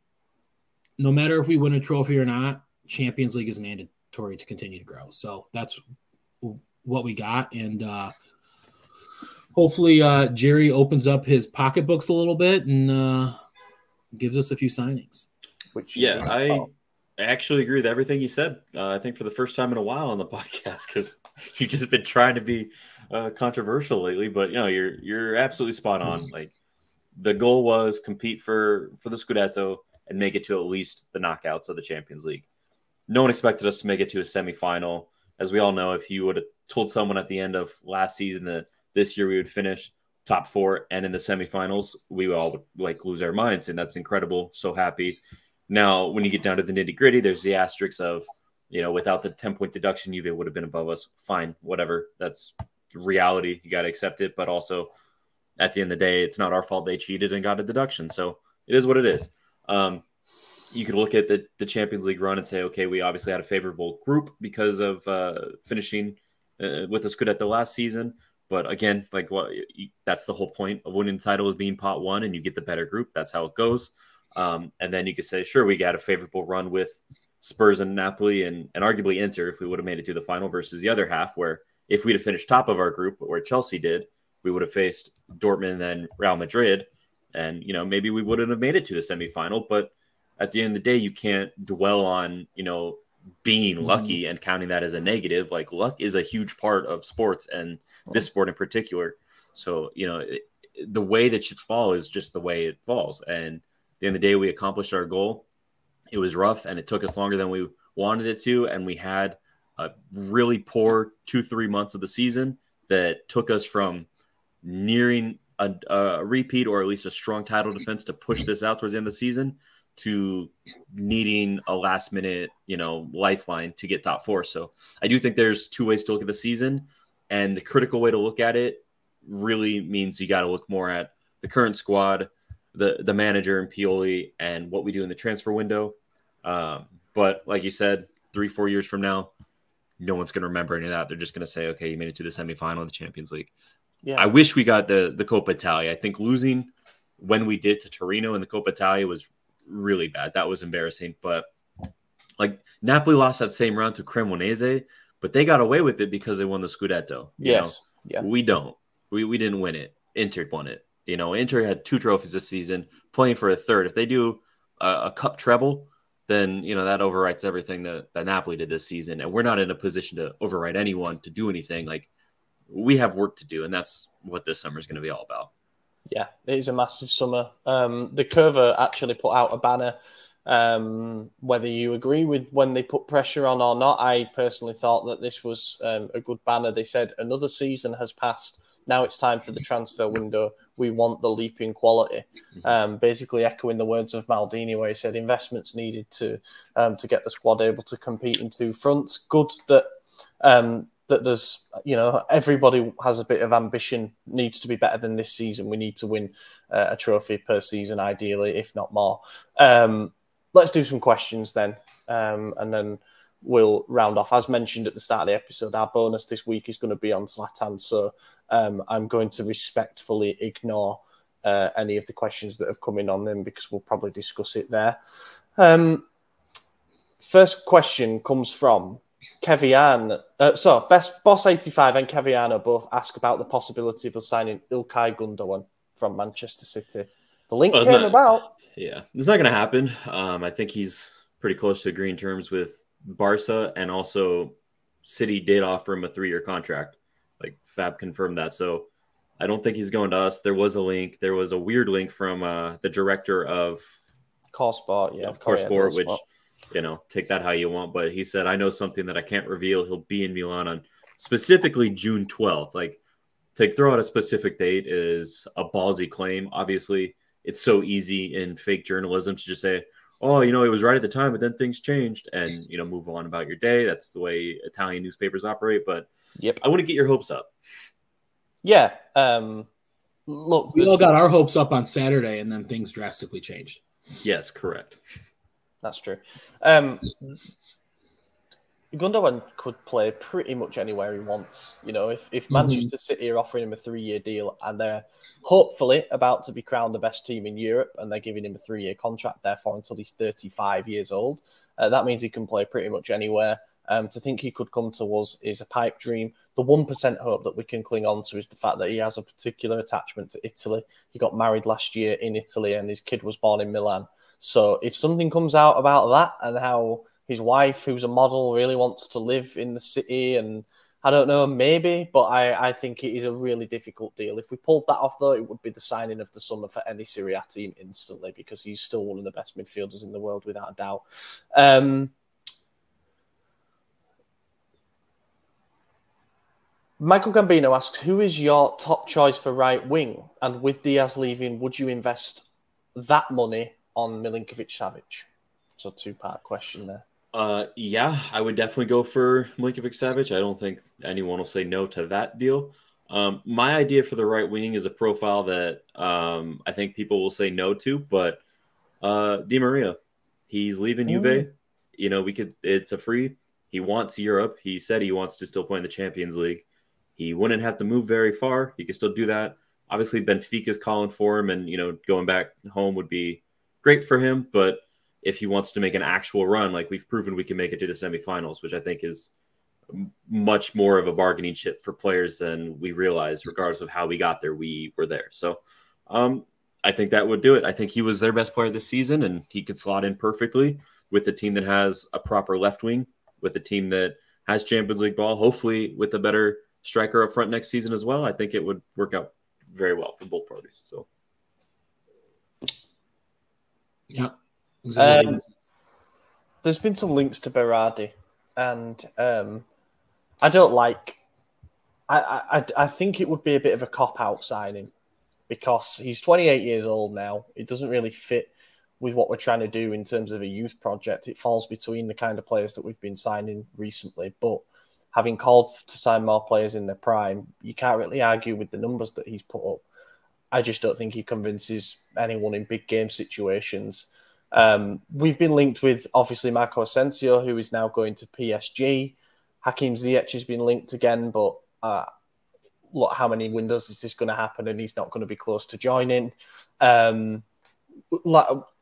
matter if we win a trophy or not, Champions League is mandatory to continue to grow. So that's what we got, and hopefully Jerry opens up his pocketbooks a little bit and gives us a few signings. I actually agree with everything you said. I think for the first time in a while on the podcast, because you've just been trying to be controversial lately, but you're absolutely spot on. Like the goal was compete for the Scudetto and make it to at least the knockouts of the Champions League. No one expected us to make it to a semifinal. As we all know, if you would have told someone at the end of last season that this year we would finish top 4 and in the semifinals, we all would lose our minds, and that's incredible. So happy. Now, when you get down to the nitty gritty, there's the asterisks of, without the 10-point deduction, Juve would have been above us. Fine, whatever. That's reality. You got to accept it. But also, at the end of the day, it's not our fault they cheated and got a deduction. So it is what it is. You could look at the Champions League run and say, okay, we obviously had a favorable group because of finishing with the Scudetto last season. But again, that's the whole point of winning the title is being pot 1, and you get the better group. That's how it goes. And then you could say, sure, we got a favorable run with Spurs and Napoli and arguably Inter if we would have made it to the final versus the other half, where if we'd have finished top of our group, where Chelsea did, we would have faced Dortmund and Real Madrid. And, maybe we wouldn't have made it to the semifinal. But at the end of the day, you can't dwell on, being lucky and counting that as a negative. Like luck is a huge part of sports and this sport in particular. So, the way the chips fall is just the way it falls. And at the end of the day, we accomplished our goal. It was rough, and it took us longer than we wanted it to. And we had a really poor 2-3 months of the season that took us from nearing a repeat, or at least a strong title defense, to push this out towards the end of the season, to needing a last minute, lifeline to get top 4. So I do think there's two ways to look at the season, and the critical way to look at it really means you got to look more at the current squad, the manager and Pioli, and what we do in the transfer window. But like you said, 3-4 years from now, no one's going to remember any of that. They're just going to say, okay, you made it to the semifinal of the Champions League. Yeah. I wish we got the Coppa Italia. I think losing when we did to Torino in the Coppa Italia was really bad. That was embarrassing. But like, Napoli lost that same round to Cremonese, but they got away with it because they won the Scudetto. Yes. Yeah. We don't. We didn't win it. Inter won it. Inter had 2 trophies this season, playing for a third. If they do a cup treble, then that overwrites everything that Napoli did this season. And we're not in a position to overwrite anyone to do anything. Like, we have work to do, and that's what this summer is going to be all about. Yeah, it is a massive summer. The Curver actually put out a banner. Whether you agree with when they put pressure on or not, I personally thought that this was a good banner. They said another season has passed. Now it's time for the transfer window. We want the leap in quality. Basically echoing the words of Maldini, where he said investments needed to get the squad able to compete in 2 fronts. Good that that there's, everybody has a bit of ambition, needs to be better than this season. We need to win a trophy per season, ideally, if not more. Let's do some questions then, and then we'll round off. As mentioned at the start of the episode, our bonus this week is going to be on Zlatan, so I'm going to respectfully ignore any of the questions that have come in on them, because we'll probably discuss it there. First question comes from Kevian. Boss 85 and Keviano both ask about the possibility of us signing Ilkay Gundogan from Manchester City. The link came about. Yeah, it's not going to happen. I think he's pretty close to agreeing terms with Barca, and also City did offer him a 3-year contract. Like, Fab confirmed that. So I don't think he's going to us. There was a link. There was a weird link from the director of Coresport, Coresport, which, take that how you want. But he said, I know something that I can't reveal. He'll be in Milan on specifically June 12th. Like, to throw out a specific date is a ballsy claim. Obviously, it's so easy in fake journalism to just say, oh, it was right at the time, but then things changed, and, move on about your day. That's the way Italian newspapers operate. But yep, I want to get your hopes up. Yeah. Look, we all got our hopes up on Saturday, and then things drastically changed. Yes, correct. That's true. Gundogan could play pretty much anywhere he wants. If Manchester City are offering him a 3-year deal, and they're hopefully about to be crowned the best team in Europe, and they're giving him a 3-year contract, therefore, until he's 35 years old, that means he can play pretty much anywhere. To think he could come to us is a pipe dream. The 1% hope that we can cling on to is the fact that he has a particular attachment to Italy. He got married last year in Italy, and his kid was born in Milan. So if something comes out about that, and how his wife, who's a model, really wants to live in the city, and I don't know, maybe, but I think it is a really difficult deal. If we pulled that off, though, it would be the signing of the summer for any Serie A team instantly, because he's still one of the best midfielders in the world, without a doubt. Michael Gambino asks, who is your top choice for right wing? And with Diaz leaving, would you invest that money on Milinkovic-Savic? So 2-part question there. Yeah, I would definitely go for Milinkovic-Savic. I don't think anyone will say no to that deal. My idea for the right wing is a profile that I think people will say no to, but Di Maria, he's leaving Juve. It's a free. He wants Europe. He said he wants to still play in the Champions League. He wouldn't have to move very far. He could still do that. Obviously, Benfica's calling for him, and going back home would be great for him. But if he wants to make an actual run, like we've proven we can make it to the semifinals, which I think is much more of a bargaining chip for players than we realize, regardless of how we got there, we were there. So I think that would do it. I think he was their best player this season, and he could slot in perfectly with the team that has a proper left wing, with the team that has Champions League ball, hopefully with a better striker up front next season as well. I think it would work out very well for both parties. So, yeah, exactly. There's been some links to Berardi, and I don't like. I think it would be a bit of a cop-out signing because he's 28 years old now. It doesn't really fit with what we're trying to do in terms of a youth project. It falls between the kind of players that we've been signing recently. But having called to sign more players in their prime, you can't really argue with the numbers that he's put up. I just don't think he convinces anyone in big game situations. We've been linked with, obviously, Marco Asensio, who is now going to PSG. Hakim Ziyech has been linked again, but look, how many windows is this going to happen? And he's not going to be close to joining.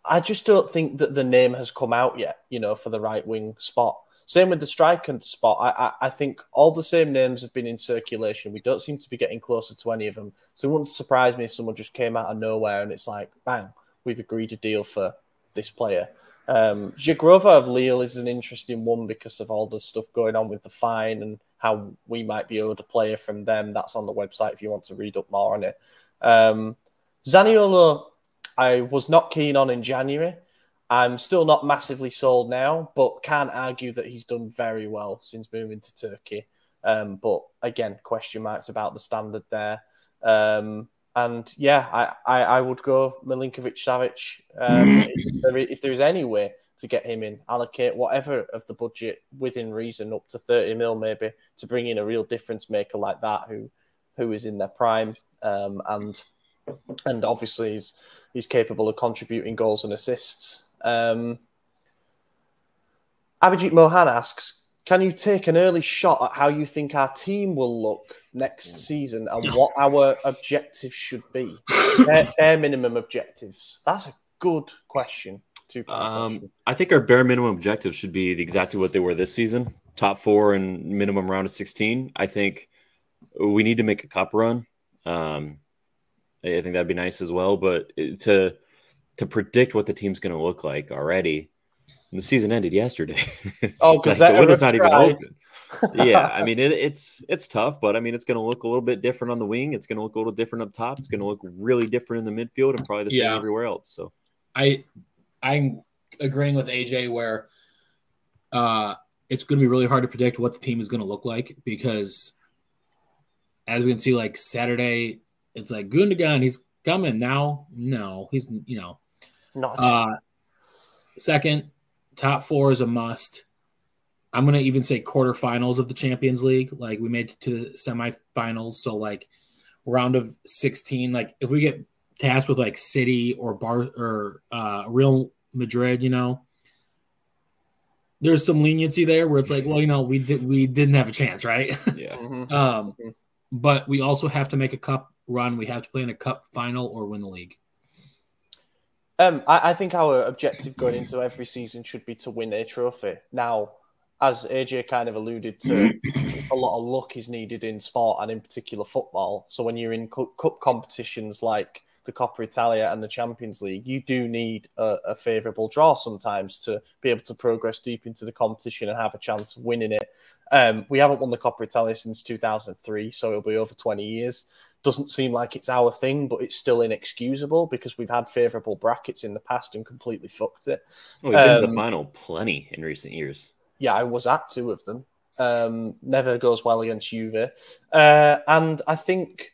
I just don't think that the name has come out yet, for the right wing spot. Same with the striker spot. I think all the same names have been in circulation. We don't seem to be getting closer to any of them. So it wouldn't surprise me if someone just came out of nowhere and it's like, bang, we've agreed a deal for this player. Jagrova of Lille is an interesting one because of all the stuff going on with the fine and how we might be able to play from them. That's on the website if you want to read up more on it. Zaniolo, I was not keen on in January. I'm still not massively sold now, but can't argue that he's done very well since moving to Turkey. But again, question marks about the standard there. And yeah, I would go Milinkovic-Savic. If there is any way to get him in, allocate whatever of the budget within reason, up to 30 mil maybe, to bring in a real difference maker like that who is in their prime. And obviously he's capable of contributing goals and assists. Abhijit Mohan asks, can you take an early shot at how you think our team will look next season and what our objectives should be? Bare minimum objectives. That's a good question. I think our bare minimum objectives should be exactly what they were this season. Top 4 and minimum round of 16. I think we need to make a cup run. I think that'd be nice as well. But to predict what the team's going to look like already, the season ended yesterday. Oh, because the window's not even open. Yeah, I mean it's tough, but I mean it's going to look a little bit different on the wing. It's going to look a little different up top. It's going to look really different in the midfield, and probably the same everywhere else. So I'm agreeing with AJ where it's going to be really hard to predict what the team is going to look like because, as we can see, like Saturday, it's like Gundogan, he's coming now. No, he's not second. Top 4 is a must. I'm going to even say quarterfinals of the Champions League. Like we made it to the semifinals. So like round of 16, like if we get tasked with like City or Real Madrid, there's some leniency there where it's like, well, we didn't have a chance, right? Yeah. But we also have to make a cup run. We have to play in a cup final or win the league. I think our objective going into every season should be to win a trophy. Now, as AJ kind of alluded to, a lot of luck is needed in sport and in particular football. So when you're in cup competitions like the Coppa Italia and the Champions League, you do need a favourable draw sometimes to be able to progress deep into the competition and have a chance of winning it. We haven't won the Coppa Italia since 2003, so it'll be over 20 years. Doesn't seem like it's our thing, but it's still inexcusable because we've had favourable brackets in the past and completely fucked it. We've been to the final plenty in recent years. Yeah, I was at 2 of them. Never goes well against Juve. And I think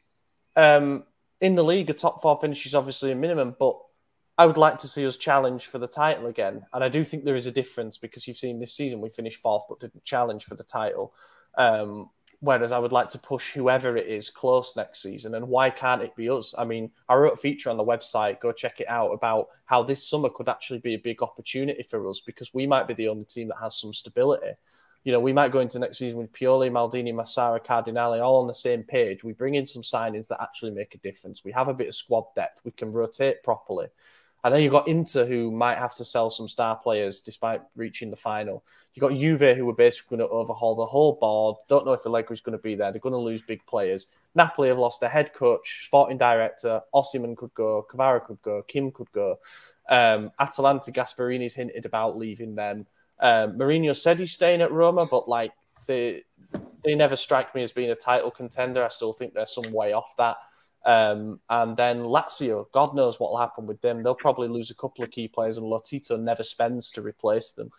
in the league, a top 4 finish is obviously a minimum, but I would like to see us challenge for the title again. And I do think there is a difference because you've seen this season we finished 4th but didn't challenge for the title. Whereas I would like to push whoever it is close next season. And why can't it be us? I mean, I wrote a feature on the website, go check it out, about how this summer could actually be a big opportunity for us because we might be the only team that has some stability. We might go into next season with Pioli, Maldini, Massara, Cardinale, all on the same page. We bring in some signings that actually make a difference. We have a bit of squad depth. We can rotate properly. And then you've got Inter, who might have to sell some star players despite reaching the final. You've got Juve, who are basically going to overhaul the whole board. Don't know if Allegri's going to be there. They're going to lose big players. Napoli have lost their head coach, sporting director. Osimhen could go. Kvara could go. Kim could go. Atalanta, Gasparini's hinted about leaving them. Mourinho said he's staying at Roma, but they never strike me as being a title contender. I still think they're some way off that. And then Lazio, God knows what will happen with them. They'll probably lose a couple of key players, and Lotito never spends to replace them.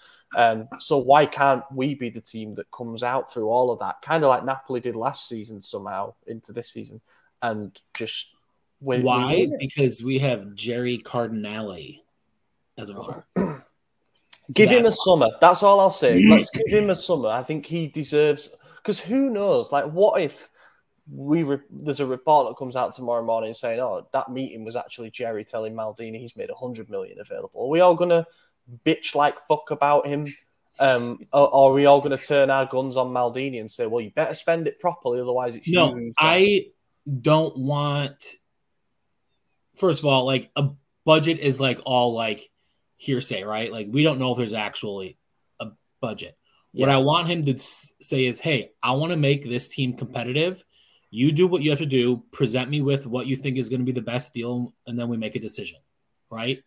So why can't we be the team that comes out through all of that, kind of like Napoli did last season somehow into this season, and just win? Why? Because we have Jerry Cardinale as a winner. Give him a summer. That's all I'll say. Let's give him a summer. I think he deserves, because who knows? Like, what if there's a report that comes out tomorrow morning saying, oh, that meeting was actually Jerry telling Maldini he's made 100 million available. Are we all going to bitch like fuck about him? Or are we all going to turn our guns on Maldini and say, well, you better spend it properly, otherwise it's no, you? I don't want, first of all, like a budget is like all like hearsay, right? Like we don't know if there's actually a budget. Yeah. What I want him to say is, hey, I want to make this team competitive. You do what you have to do. Present me with what you think is going to be the best deal, and then we make a decision, right?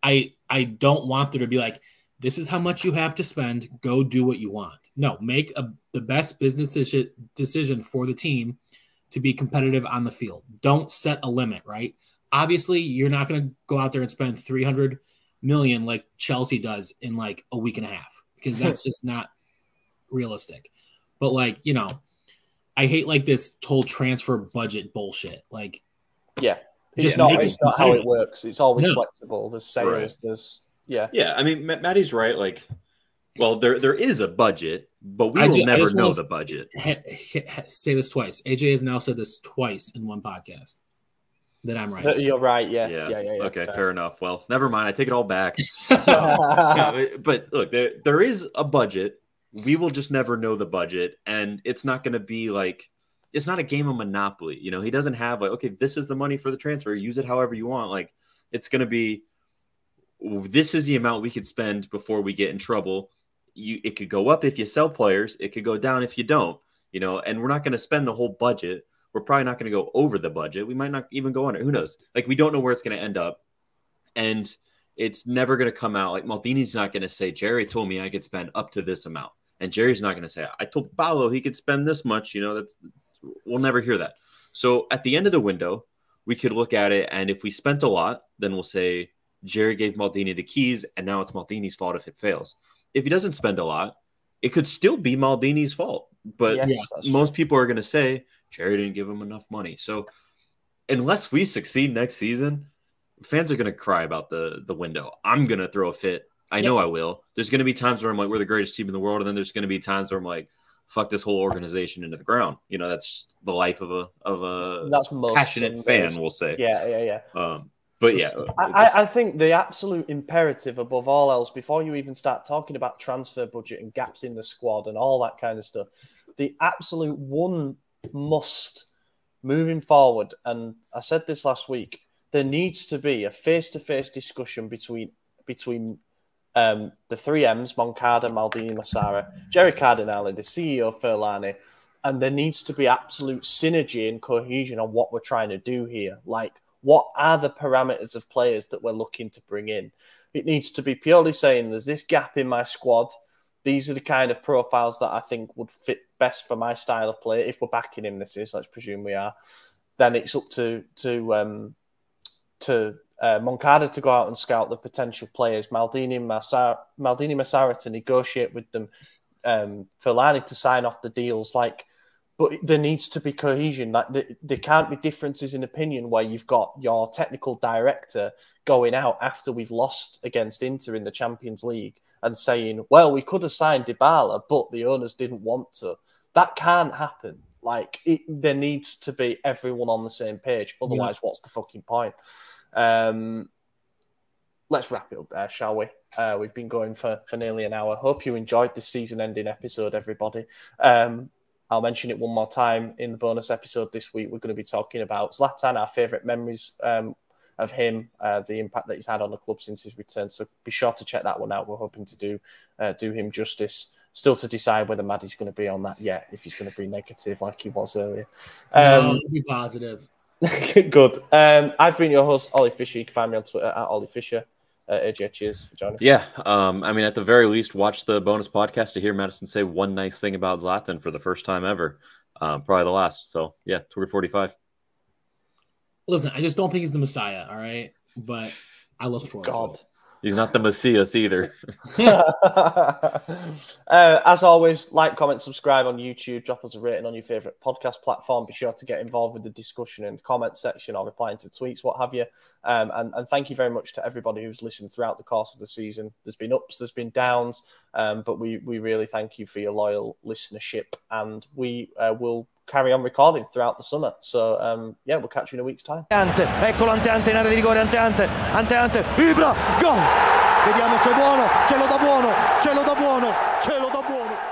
I don't want there to be like, this is how much you have to spend. Go do what you want. No, make the best business decision for the team to be competitive on the field. Don't set a limit, right? Obviously, you're not going to go out there and spend 300 million like Chelsea does in like a week and a half, because that's just not realistic. But like, you know, I hate like this whole transfer budget bullshit. Like, yeah, it's not how it works. It's always flexible. There's sales. Right. There's yeah. I mean, Maddie's right. Like, well, there is a budget, but we will never know the budget. Say this twice. AJ has now said this twice in one podcast. That I'm right. You're right. Yeah. Okay, fair enough. Well, never mind. I take it all back. But look, there is a budget. We will just never know the budget, and it's not going to be like, it's not a game of Monopoly. You know, he doesn't have like, okay, this is the money for the transfer. Use it however you want. Like, it's going to be, this is the amount we could spend before we get in trouble. It could go up if you sell players. It could go down if you don't. You know, and we're not going to spend the whole budget. We're probably not going to go over the budget. We might not even go under. Who knows? Like, we don't know where it's going to end up, and it's never going to come out. Like, Maldini's not going to say, Jerry told me I could spend up to this amount. And Jerry's not going to say, I told Paolo he could spend this much. You know, we'll never hear that. So at the end of the window, we could look at it, and if we spent a lot, then we'll say Jerry gave Maldini the keys, and now it's Maldini's fault if it fails. If he doesn't spend a lot, it could still be Maldini's fault. But most people are going to say Jerry didn't give him enough money. So unless we succeed next season, fans are going to cry about the window. I'm going to throw a fit. I know I will. There's going to be times where I'm like, we're the greatest team in the world. And then there's going to be times where I'm like, fuck this whole organization into the ground. You know, that's the life of a passionate fan, we'll say. Yeah. But yeah. I think the absolute imperative above all else, before you even start talking about transfer budget and gaps in the squad and all that kind of stuff, the absolute one must moving forward, and I said this last week, there needs to be a face-to-face discussion between the three M's, Moncada, Maldini, Massara, Jerry Cardinale, the CEO, Furlani, and there needs to be absolute synergy and cohesion on what we're trying to do here. Like, what are the parameters of players that we're looking to bring in? It needs to be purely saying, there's this gap in my squad. These are the kind of profiles that I think would fit best for my style of play. If we're backing him, let's presume we are. Then it's up to Moncada to go out and scout the potential players, Maldini, Massara to negotiate with them, Fellaini to sign off the deals. Like, but there needs to be cohesion. Like, there can't be differences in opinion where you've got your technical director going out after we've lost against Inter in the Champions League and saying, well, we could have signed Dybala, but the owners didn't want to. That can't happen. Like, there needs to be everyone on the same page. Otherwise, what's the fucking point? Let's wrap it up there, shall we? We've been going for nearly an hour. Hope you enjoyed this season-ending episode, everybody. I'll mention it one more time in the bonus episode this week. We're going to be talking about Zlatan, our favourite memories of him, the impact that he's had on the club since his return. So be sure to check that one out. We're hoping to do him justice. Still to decide whether Maddie's going to be on that yet, if he's going to be negative like he was earlier. Be positive. Good. I've been your host, Ollie Fisher. You can find me on Twitter at Ollie Fisher. AJ, cheers for joining. Yeah. I mean, at the very least, watch the bonus podcast to hear Madison say one nice thing about Zlatan for the first time ever. Probably the last. So, yeah, 245. Listen, I just don't think he's the Messiah, all right? But I look for God. He's not the Messias either. As always, like, comment, subscribe on YouTube, drop us a rating on your favourite podcast platform. Be sure to get involved with the discussion in the comment section or replying to tweets, what have you. And thank you very much to everybody who's listened throughout the course of the season. There's been ups, there's been downs, but we really thank you for your loyal listenership, and we will carry on recording throughout the summer. So, yeah, we'll catch you in a week's time. Eccolo Ante in area di rigore, Ante, Ibra, gol! Vediamo se è buono, ce lo dà buono, ce lo dà buono, ce lo dà buono.